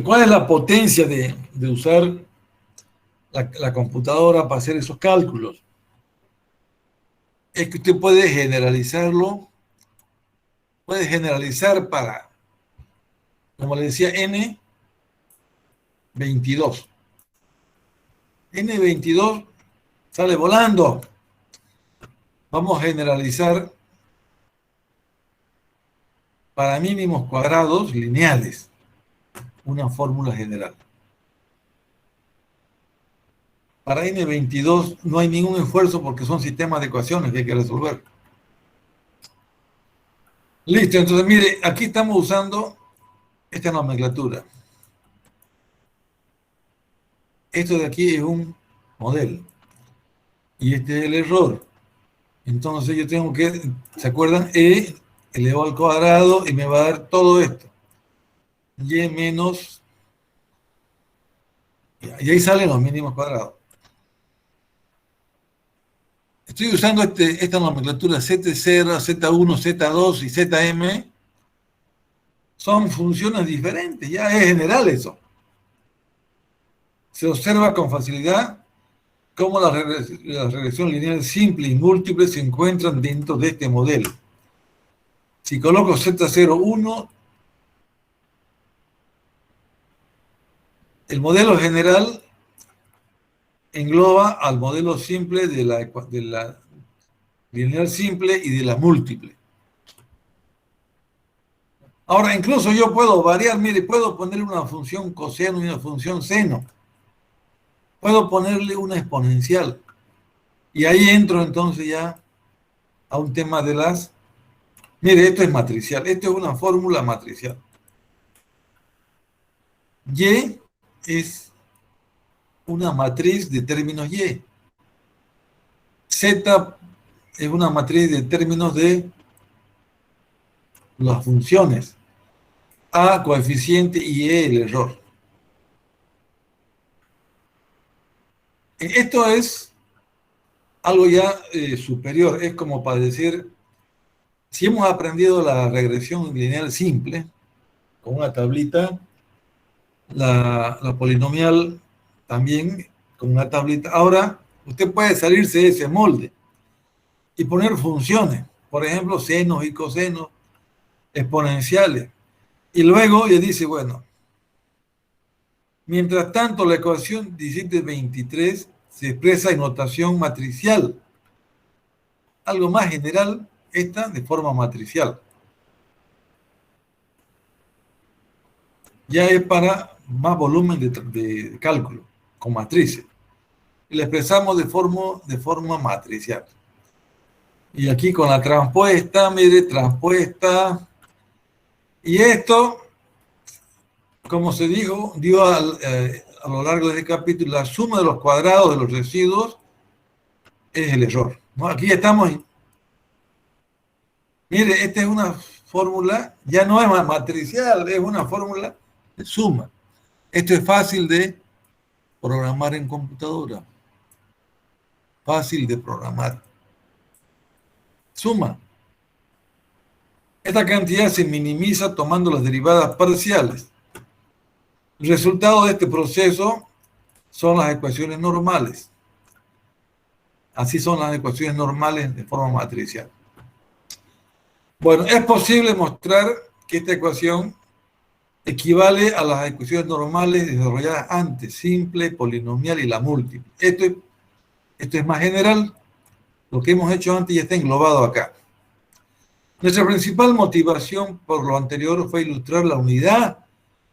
¿Cuál es la potencia de usar la computadora para hacer esos cálculos? Es que usted puede generalizarlo, puede generalizar para, como le decía, N22. N22 sale volando. Vamos a generalizar para mínimos cuadrados lineales una fórmula general. Para N22 no hay ningún esfuerzo porque son sistemas de ecuaciones que hay que resolver. Listo, entonces mire, aquí estamos usando esta nomenclatura. Esto de aquí es un modelo. Y este es el error. Entonces yo tengo que, ¿se acuerdan? E elevado al cuadrado y me va a dar todo esto. Y menos... Y ahí salen los mínimos cuadrados. Estoy usando esta nomenclatura Z0, Z1, Z2 y Zm. Son funciones diferentes, ya es general eso. Se observa con facilidad cómo la regresión lineal simple y múltiple se encuentran dentro de este modelo. Si coloco Z01, el modelo general engloba al modelo simple de la lineal simple y de la múltiple. Ahora, incluso yo puedo variar, mire, puedo ponerle una función coseno y una función seno. Puedo ponerle una exponencial. Y ahí entro entonces ya a un tema de las... Mire, esto es matricial. Esto es una fórmula matricial. Y es una matriz de términos Y. Z es una matriz de términos de las funciones. A, coeficiente, y E, el error. Esto es algo ya superior. Es como para decir, si hemos aprendido la regresión lineal simple, con una tablita, la polinomial también con una tablita. Ahora, usted puede salirse de ese molde y poner funciones, por ejemplo, senos y cosenos, exponenciales. Y luego ya dice, bueno, mientras tanto la ecuación 1723 se expresa en notación matricial. Algo más general, esta de forma matricial. Ya es para más volumen de cálculo, con matrices. Y la expresamos de forma matricial. Y aquí con la transpuesta, mire, transpuesta. Y esto, como se dijo, dio a lo largo de este capítulo, la suma de los cuadrados de los residuos es el error, ¿no? Aquí estamos. Mire, esta es una fórmula, ya no es matricial, es una fórmula de suma. Esto es fácil de programar en computadora. Fácil de programar. Suma. Esta cantidad se minimiza tomando las derivadas parciales. El resultado de este proceso son las ecuaciones normales. Así son las ecuaciones normales de forma matricial. Bueno, es posible mostrar que esta ecuación equivale a las ecuaciones normales desarrolladas antes, simple, polinomial y la múltiple. Esto es más general. Lo que hemos hecho antes ya está englobado acá. Nuestra principal motivación por lo anterior fue ilustrar la unidad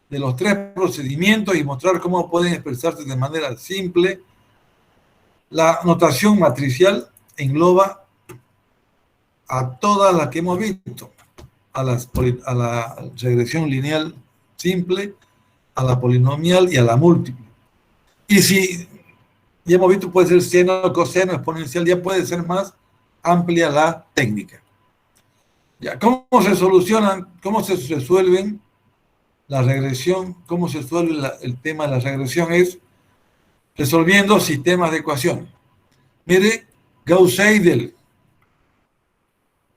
de los tres procedimientos y mostrar cómo pueden expresarse de manera simple. La notación matricial engloba a todas las que hemos visto, a la regresión lineal simple, a la polinomial y a la múltiple. Y si ya hemos visto, puede ser seno, coseno, exponencial, ya puede ser más amplia la técnica. Ya, ¿cómo se solucionan, cómo se resuelven la regresión? ¿Cómo se resuelve el tema de la regresión? Es resolviendo sistemas de ecuaciones. Mire, Gauss-Seidel.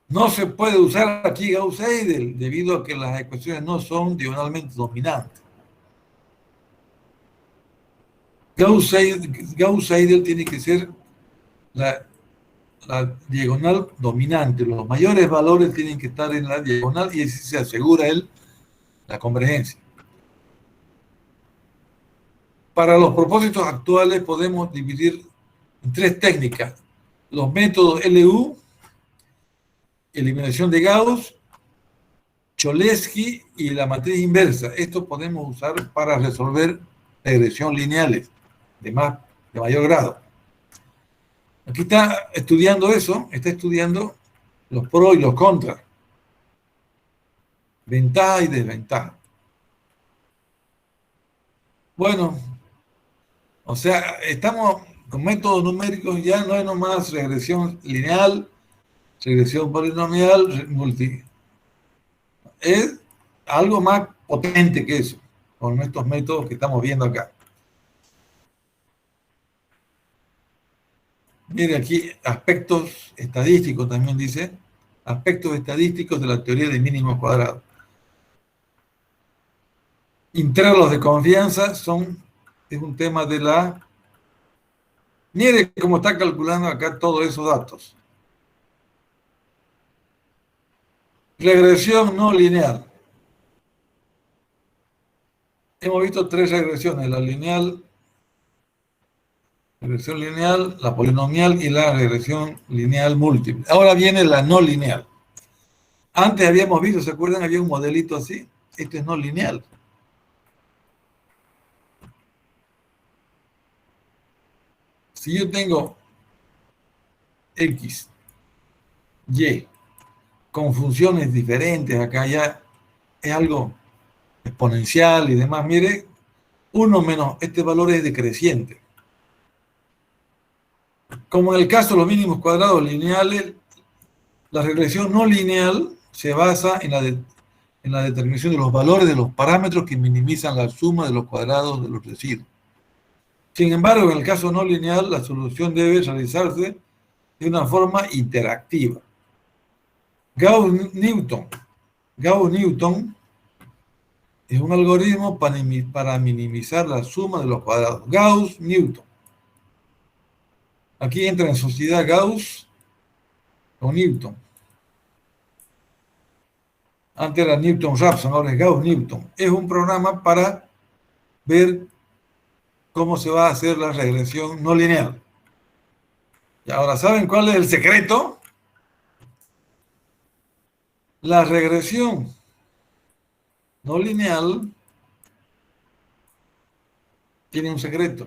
No se puede usar aquí Gauss-Seidel debido a que las ecuaciones no son diagonalmente dominantes. Gauss-Seidel tiene que ser la diagonal dominante. Los mayores valores tienen que estar en la diagonal y así se asegura la convergencia. Para los propósitos actuales podemos dividir en tres técnicas: los métodos LU, eliminación de Gauss, Cholesky y la matriz inversa. Esto podemos usar para resolver regresión lineales de mayor grado. Aquí está estudiando eso, está estudiando los pros y los contras, ventaja y desventaja. Bueno, o sea, estamos con métodos numéricos, ya no es nomás regresión lineal, regresión polinomial, es algo más potente que eso, con estos métodos que estamos viendo acá. Mire aquí, aspectos estadísticos también dice, aspectos estadísticos de la teoría de mínimos cuadrados. Intervalos de confianza es un tema de la... Mire cómo está calculando acá todos esos datos. Regresión no lineal. Hemos visto tres regresiones, la lineal, regresión lineal, la polinomial y la regresión lineal múltiple. Ahora viene la no lineal. Antes habíamos visto, ¿se acuerdan? Había un modelito así. Esto es no lineal. Si yo tengo X, Y, con funciones diferentes, acá ya es algo exponencial y demás. Mire, 1 menos este valor es decreciente. Como en el caso de los mínimos cuadrados lineales, la regresión no lineal se basa en la determinación de los valores de los parámetros que minimizan la suma de los cuadrados de los residuos. Sin embargo, en el caso no lineal, la solución debe realizarse de una forma interactiva. Gauss-Newton es un algoritmo para minimizar la suma de los cuadrados. Gauss-Newton. Aquí entra en sociedad Gauss o Newton. Antes era Newton-Raphson, ahora es Gauss-Newton. Es un programa para ver cómo se va a hacer la regresión no lineal. Y ahora, ¿saben cuál es el secreto? La regresión no lineal tiene un secreto.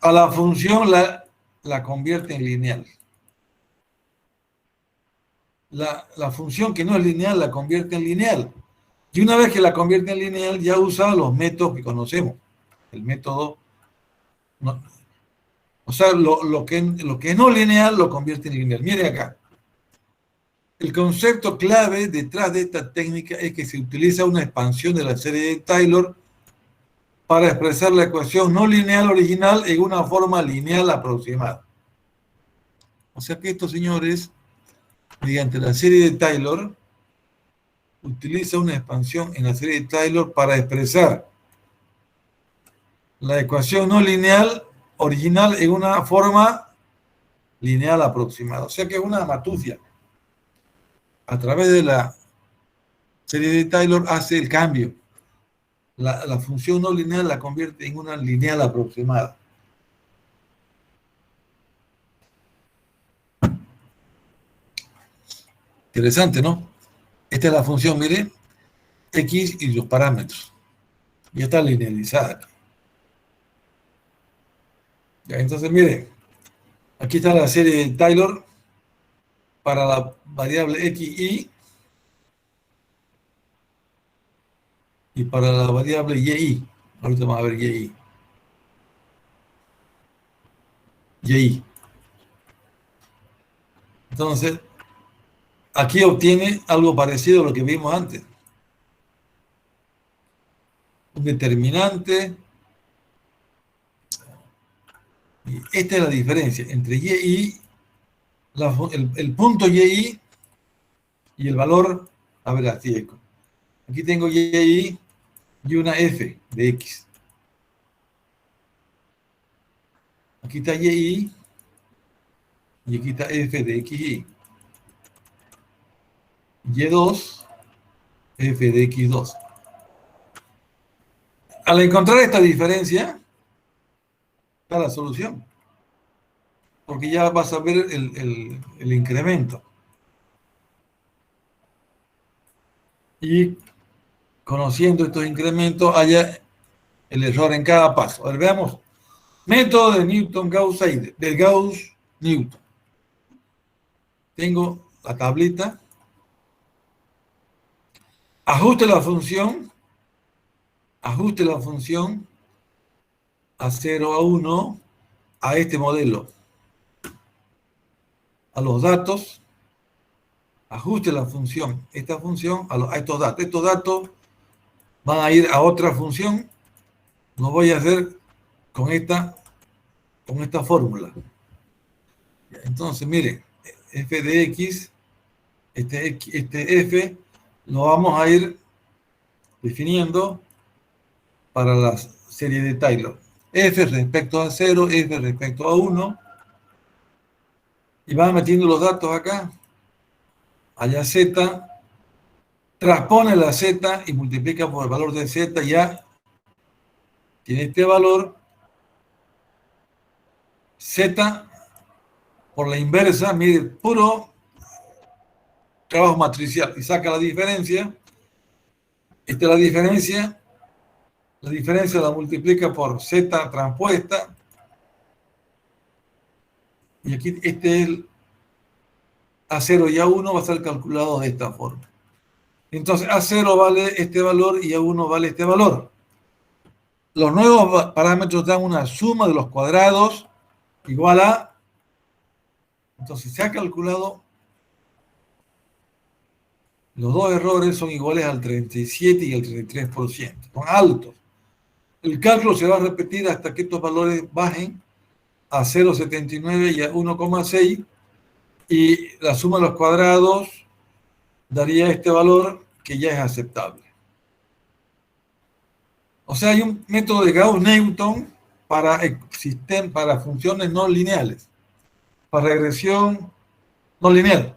A la función la convierte en lineal. La función que no es lineal la convierte en lineal. Y una vez que la convierte en lineal, ya usa los métodos que conocemos. El método... o sea, lo que es no lineal lo convierte en lineal. Mire acá. El concepto clave detrás de esta técnica es que se utiliza una expansión de la serie de Taylor para expresar la ecuación no lineal original en una forma lineal aproximada. O sea que estos señores, mediante la serie de Taylor, utiliza una expansión en la serie de Taylor para expresar la ecuación no lineal original en una forma lineal aproximada. O sea que es una matucia. A través de la serie de Taylor hace el cambio. La función no lineal la convierte en una lineal aproximada. Interesante, ¿no? Esta es la función, mire, X y los parámetros. Ya está linealizada aquí. Ya, entonces, mire, aquí está la serie de Taylor para la variable XY y para la variable YI. Ahorita vamos a ver YI. YI. Entonces, aquí obtiene algo parecido a lo que vimos antes. Un determinante. Y esta es la diferencia entre YI, el punto YI y el valor, a ver, así es. Aquí tengo YI y una F de X. Aquí está YI y aquí está F de XY. Y2, F de X2. Al encontrar esta diferencia, está la solución. Porque ya vas a ver el incremento. Y conociendo estos incrementos, haya el error en cada paso. A ver, veamos. Método de Newton-Gauss-Seidel, del Gauss-Newton. Tengo la tablita. Ajuste la función a 0 a 1 a este modelo. A los datos, ajuste la función, esta función a estos datos. Estos datos van a ir a otra función. Lo voy a hacer con esta fórmula. Entonces, mire, f de x, este f, lo vamos a ir definiendo para la serie de Taylor. F respecto a 0, F respecto a 1. Y van metiendo los datos acá. Allá Z. Transpone la Z y multiplica por el valor de Z. Ya tiene este valor. Z por la inversa, mire, puro trabajo matricial y saca la diferencia. Esta es la diferencia la multiplica por Z transpuesta, y aquí este es el A0 y A1 va a ser calculado de esta forma. Entonces A0 vale este valor y A1 vale este valor. Los nuevos parámetros dan una suma de los cuadrados igual a... Entonces se ha calculado, los dos errores son iguales al 37 y al 33%. Son altos. El cálculo se va a repetir hasta que estos valores bajen a 0,79 y a 1,6, y la suma de los cuadrados daría este valor que ya es aceptable. O sea, hay un método de Gauss-Newton para funciones no lineales, para regresión no lineal.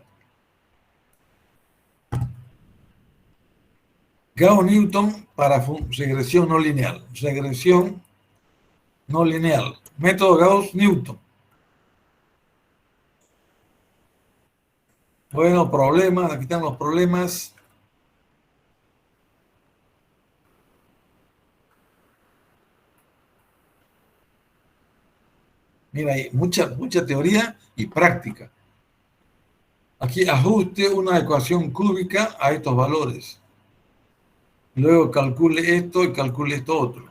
Gauss-Newton para regresión no lineal. Regresión no lineal. Método Gauss-Newton. Bueno, problemas. Aquí están los problemas. Mira, hay mucha teoría y práctica. Aquí ajuste una ecuación cúbica a estos valores. Luego calcule esto y calcule esto otro.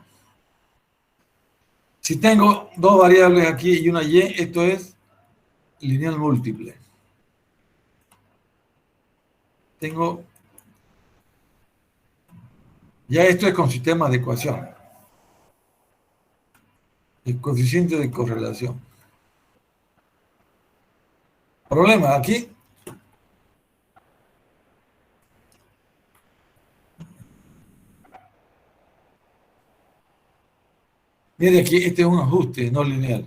Si tengo dos variables aquí y una y, esto es lineal múltiple. Tengo... Ya esto es con sistemas de ecuación. El coeficiente de correlación. Problema aquí. Mire aquí, este es un ajuste no lineal.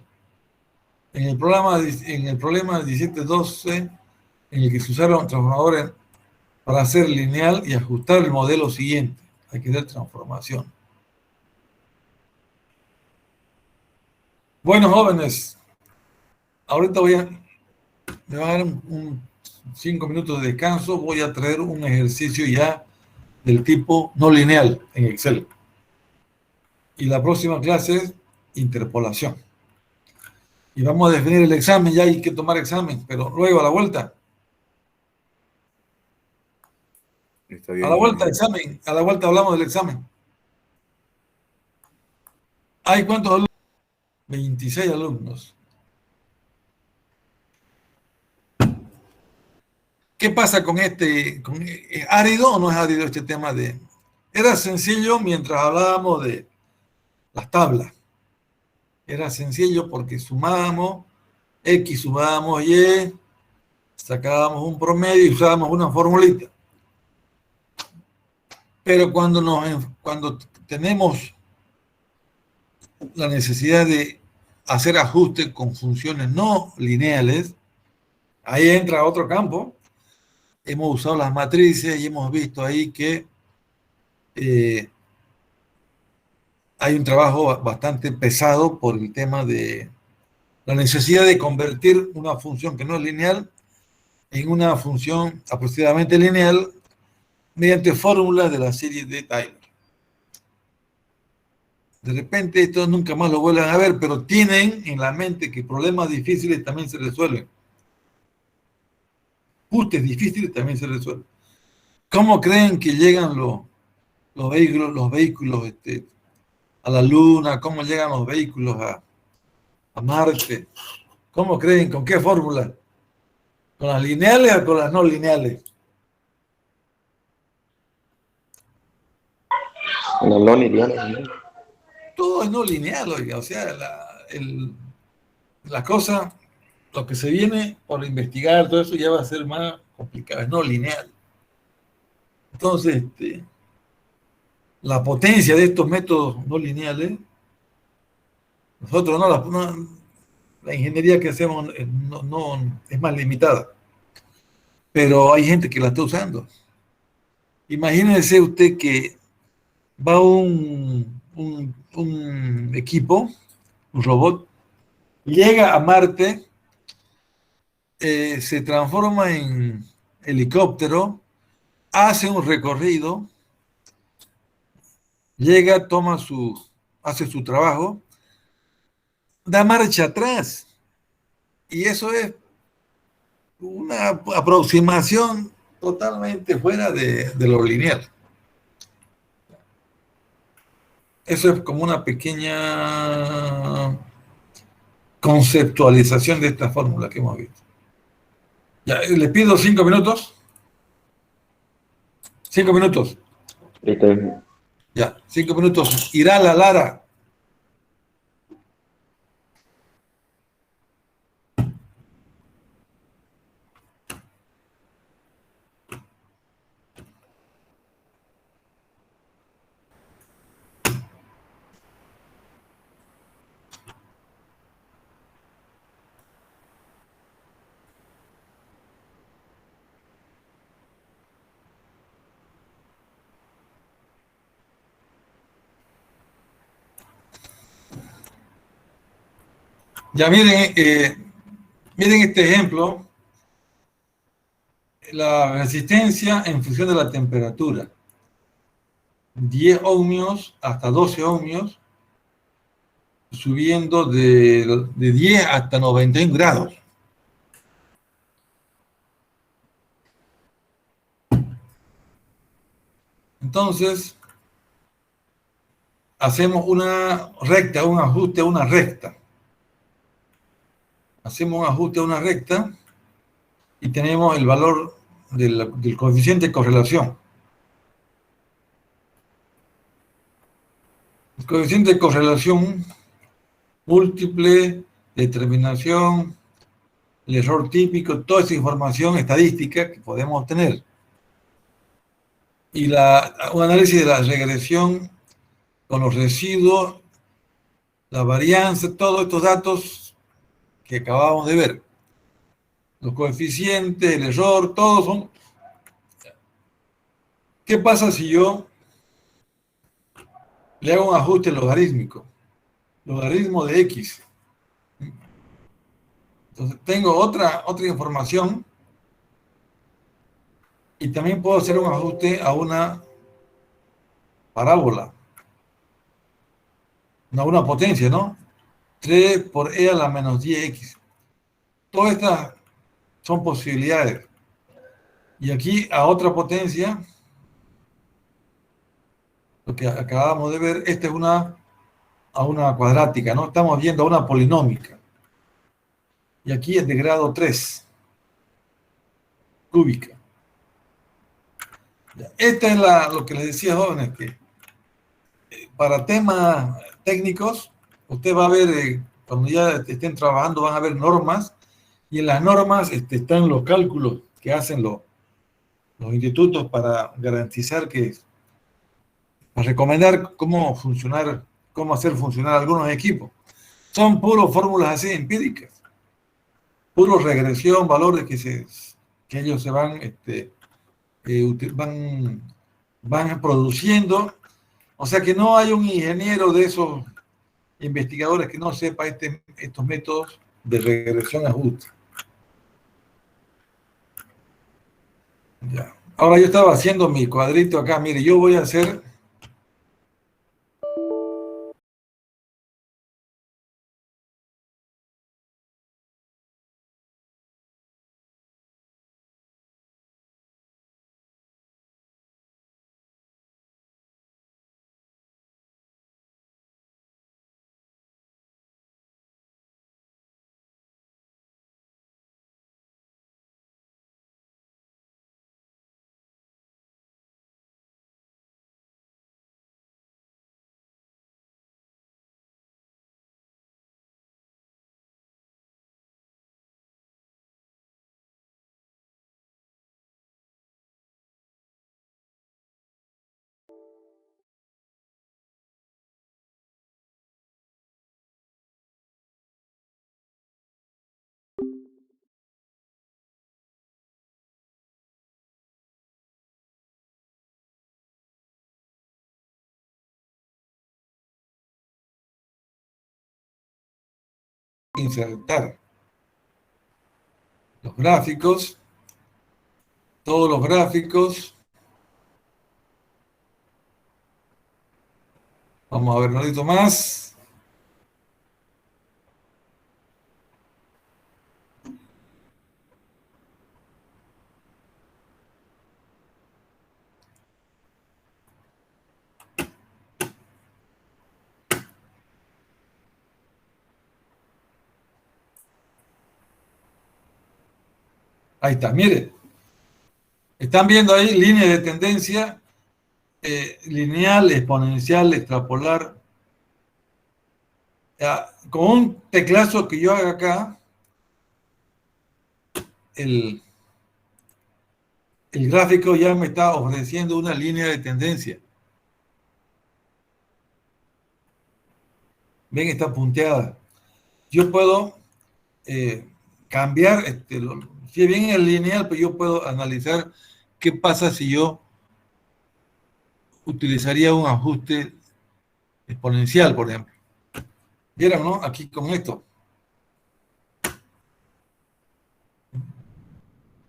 En el problema 1712, en el que se usaron transformadores para hacer lineal y ajustar el modelo siguiente. Hay que hacer transformación. Bueno, jóvenes, ahorita me van a dar un 5 minutos de descanso. Voy a traer un ejercicio ya del tipo no lineal en Excel. Y la próxima clase es interpolación. Y vamos a definir el examen. Ya hay que tomar examen, pero luego a la vuelta. Está bien, A la vuelta, examen. A la vuelta hablamos del examen. ¿Hay cuántos alumnos? 26 alumnos. ¿Qué pasa con este? ¿Es árido o no es árido este tema de...? Era sencillo mientras hablábamos de las tablas. Era sencillo porque sumábamos X, sumábamos Y, sacábamos un promedio y usábamos una formulita. Pero cuando tenemos la necesidad de hacer ajustes con funciones no lineales, ahí entra otro campo. Hemos usado las matrices y hemos visto ahí que hay un trabajo bastante pesado por el tema de la necesidad de convertir una función que no es lineal en una función aproximadamente lineal mediante fórmulas de la serie de Taylor. De repente esto nunca más lo vuelvan a ver, pero tienen en la mente que problemas difíciles también se resuelven. Ajustes difíciles también se resuelven. ¿Cómo creen que llegan los vehículos a la Luna? ¿Cómo llegan los vehículos a Marte? ¿Cómo creen? ¿Con qué fórmula? ¿Con las lineales o con las no lineales? Con las no lineales. Todo es no lineal, oiga. O sea, la cosa, lo que se viene por investigar, todo eso ya va a ser más complicado, es no lineal. Entonces, la potencia de estos métodos no lineales, nosotros la ingeniería que hacemos no es más limitada, pero hay gente que la está usando. Imagínese usted que va un equipo, un robot, llega a Marte, se transforma en helicóptero, hace un recorrido, llega, hace su trabajo, da marcha atrás. Y eso es una aproximación totalmente fuera de lo lineal. Eso es como una pequeña conceptualización de esta fórmula que hemos visto. Ya, le pido 5 minutos. 5 minutos. Listo. Ya, 5 minutos. Irá la Lara. Ya miren este ejemplo. La resistencia en función de la temperatura. 10 ohmios hasta 12 ohmios, subiendo de 10 hasta 91 grados. Entonces, hacemos una recta, un ajuste a una recta. Hacemos un ajuste a una recta y tenemos el valor del coeficiente de correlación. El coeficiente de correlación múltiple, determinación, el error típico, toda esa información estadística que podemos obtener. Y un análisis de la regresión con los residuos, la varianza, todos estos datos que acabamos de ver. Los coeficientes, el error, todos son... ¿Qué pasa si yo le hago un ajuste logarítmico? Logaritmo de X. Entonces tengo otra información y también puedo hacer un ajuste a una parábola. Una potencia, ¿no? 3 por e a la menos 10x. Todas estas son posibilidades. Y aquí a otra potencia, lo que acabamos de ver, esta es a una cuadrática, ¿no? Estamos viendo a una polinómica. Y aquí es de grado 3, cúbica. Esta es lo que les decía, jóvenes, que para temas técnicos, usted va a ver, cuando ya estén trabajando, van a ver normas, y en las normas están los cálculos que hacen los institutos para garantizar para recomendar cómo hacer funcionar algunos equipos. Son puros fórmulas así empíricas, puro regresión, valores que ellos se van produciendo. O sea que no hay un ingeniero de esos investigadores que no sepa estos métodos de regresión ajuste. Ya. Ahora yo estaba haciendo mi cuadrito acá. Mire, yo voy a hacer... insertar los gráficos todos los gráficos. Vamos a ver un ratito más. Ahí está, mire. Están viendo ahí líneas de tendencia lineal, exponencial, extrapolar. Ya, con un teclazo que yo haga acá, el gráfico ya me está ofreciendo una línea de tendencia. Ven, está punteada. Yo puedo cambiar, si bien es lineal, pues yo puedo analizar qué pasa si yo utilizaría un ajuste exponencial, por ejemplo. ¿Vieron, no? Aquí con esto.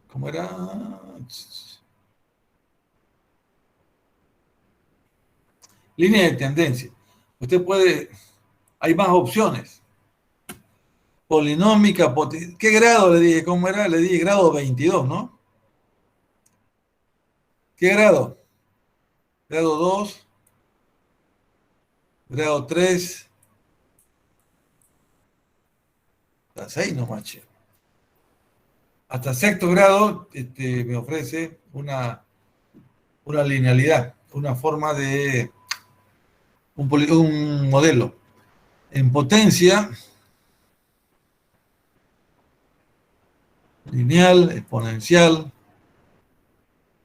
¿Cómo era? Línea de tendencia. Usted puede, hay más opciones. Polinómica, ¿qué grado le dije? ¿Cómo era? Le dije grado 22, ¿no? ¿Qué grado? Grado 2, grado 3, hasta 6 no macho. Hasta sexto grado me ofrece una linealidad, una forma de un modelo. En potencia, lineal, exponencial,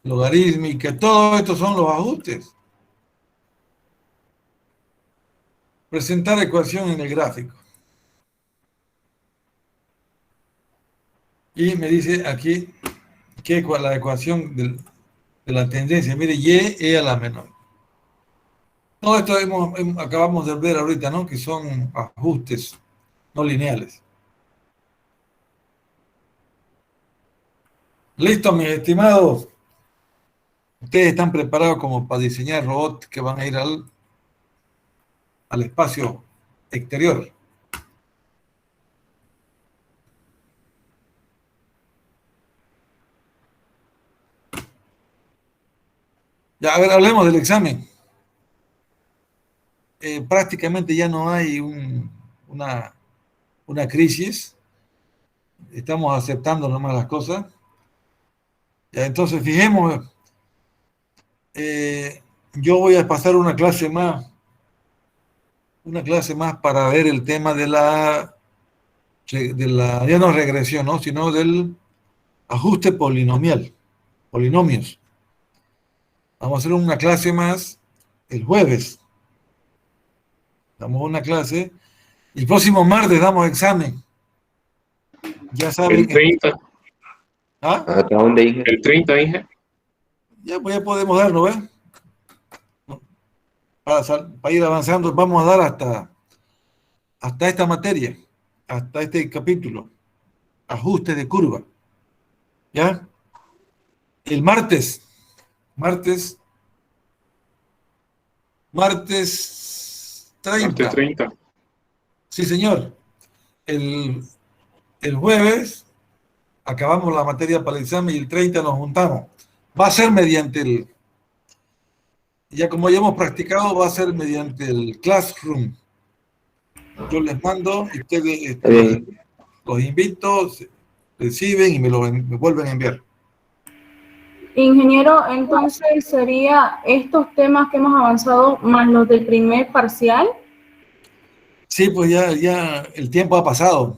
logarítmica, todo esto son los ajustes. Presentar ecuación en el gráfico. Y me dice aquí que la ecuación de la tendencia, mire, y e a la menor. Todo esto acabamos de ver ahorita, ¿no? Que son ajustes no lineales. Listo, mis estimados. Ustedes están preparados como para diseñar robots que van a ir al espacio exterior. Ya, a ver, hablemos del examen. Prácticamente ya no hay una crisis. Estamos aceptando nomás las cosas. Ya, entonces, fijemos, yo voy a pasar una clase más para ver el tema de la ya no regresión, ¿no? Sino del ajuste polinomial, polinomios. Vamos a hacer una clase más el jueves. Damos una clase. El próximo martes damos examen. Ya saben. El 30. ¿Ah? ¿Hasta dónde, Inge? El 30, dije. Ya, pues ya podemos darlo, ¿ves? Para ir avanzando, vamos a dar hasta esta materia, hasta este capítulo. Ajuste de curva. ¿Ya? El martes 30. Martes 30. Sí, señor. El jueves acabamos la materia para el examen y el 30 nos juntamos. Va a ser mediante ya como ya hemos practicado, va a ser mediante el Classroom. Yo les mando y ustedes los invito, reciben y me vuelven a enviar. Ingeniero, entonces sería estos temas que hemos avanzado más los del primer parcial. Sí, pues ya el tiempo ha pasado.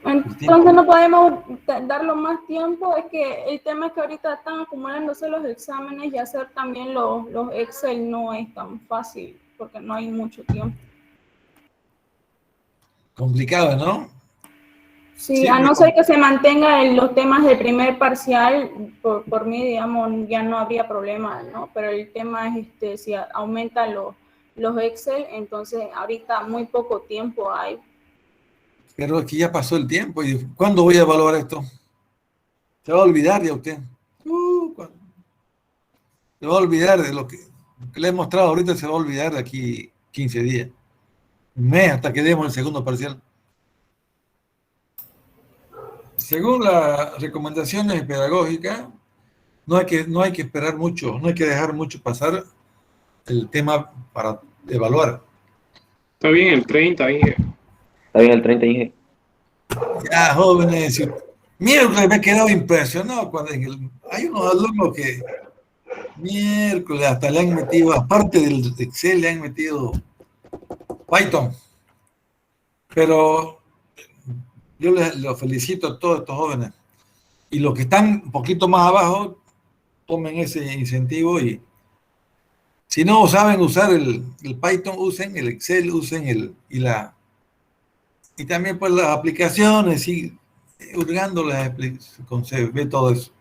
Entonces no podemos darlo más tiempo, es que el tema es que ahorita están acumulándose los exámenes y hacer también los Excel no es tan fácil porque no hay mucho tiempo. Complicado, ¿no? Sí, a no ser que se mantengan los temas del primer parcial, por mí, digamos, ya no habría problema, ¿no? Pero el tema es si aumentan los Excel, entonces ahorita muy poco tiempo hay. Pero aquí ya pasó el tiempo. ¿Y cuándo voy a evaluar esto? Se va a olvidar ya usted. Se va a olvidar de lo que le he mostrado ahorita, se va a olvidar de aquí 15 días. Un mes hasta que demos el segundo parcial. Según las recomendaciones pedagógicas, no hay que esperar mucho, no hay que dejar mucho pasar el tema para evaluar. Está bien el 30, Inge. Está bien el 30, Inge. Ya, jóvenes, miércoles me he quedado impresionado cuando hay unos alumnos que miércoles hasta le han metido, aparte del Excel, le han metido Python. Pero yo los felicito a todos estos jóvenes. Y los que están un poquito más abajo, tomen ese incentivo y si no saben usar el Python, usen el Excel, usen y también pues las aplicaciones, y hurgándolas, se ve todo eso.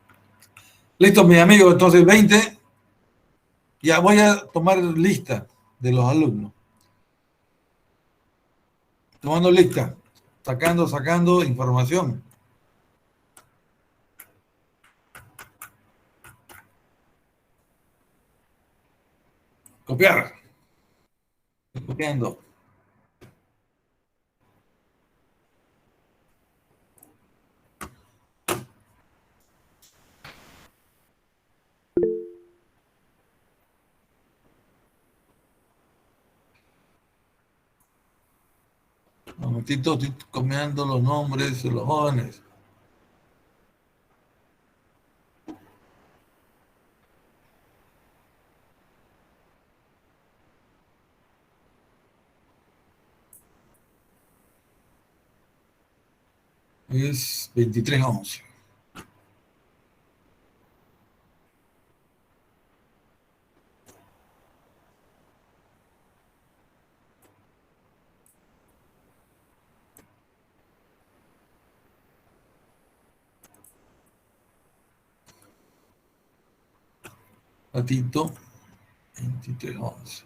Listo, mis amigos, entonces 20. Ya voy a tomar lista de los alumnos. Tomando lista, sacando información. Copiar. Copiando. Un momentito, estoy copiando los nombres de los jóvenes. Es 23:11. Ratito, 23:11.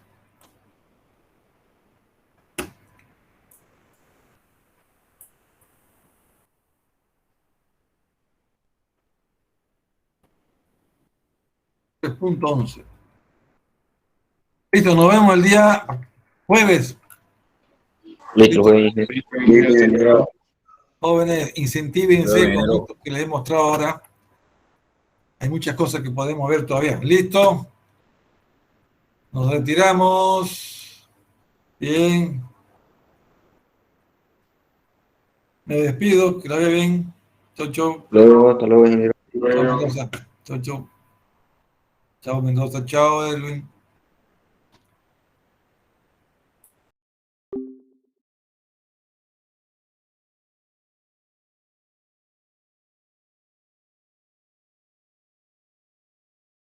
.11. Listo, nos vemos el día jueves. Listo, güey. Jóvenes, incentivense con esto que les he mostrado ahora. Hay muchas cosas que podemos ver todavía. ¿Listo? Nos retiramos. Bien. Me despido, que la vea bien. Chau, chau. Hasta luego, ingeniero. Chau, Mendoza. Chau, chau. Chao, Mendoza. Chao, Edwin.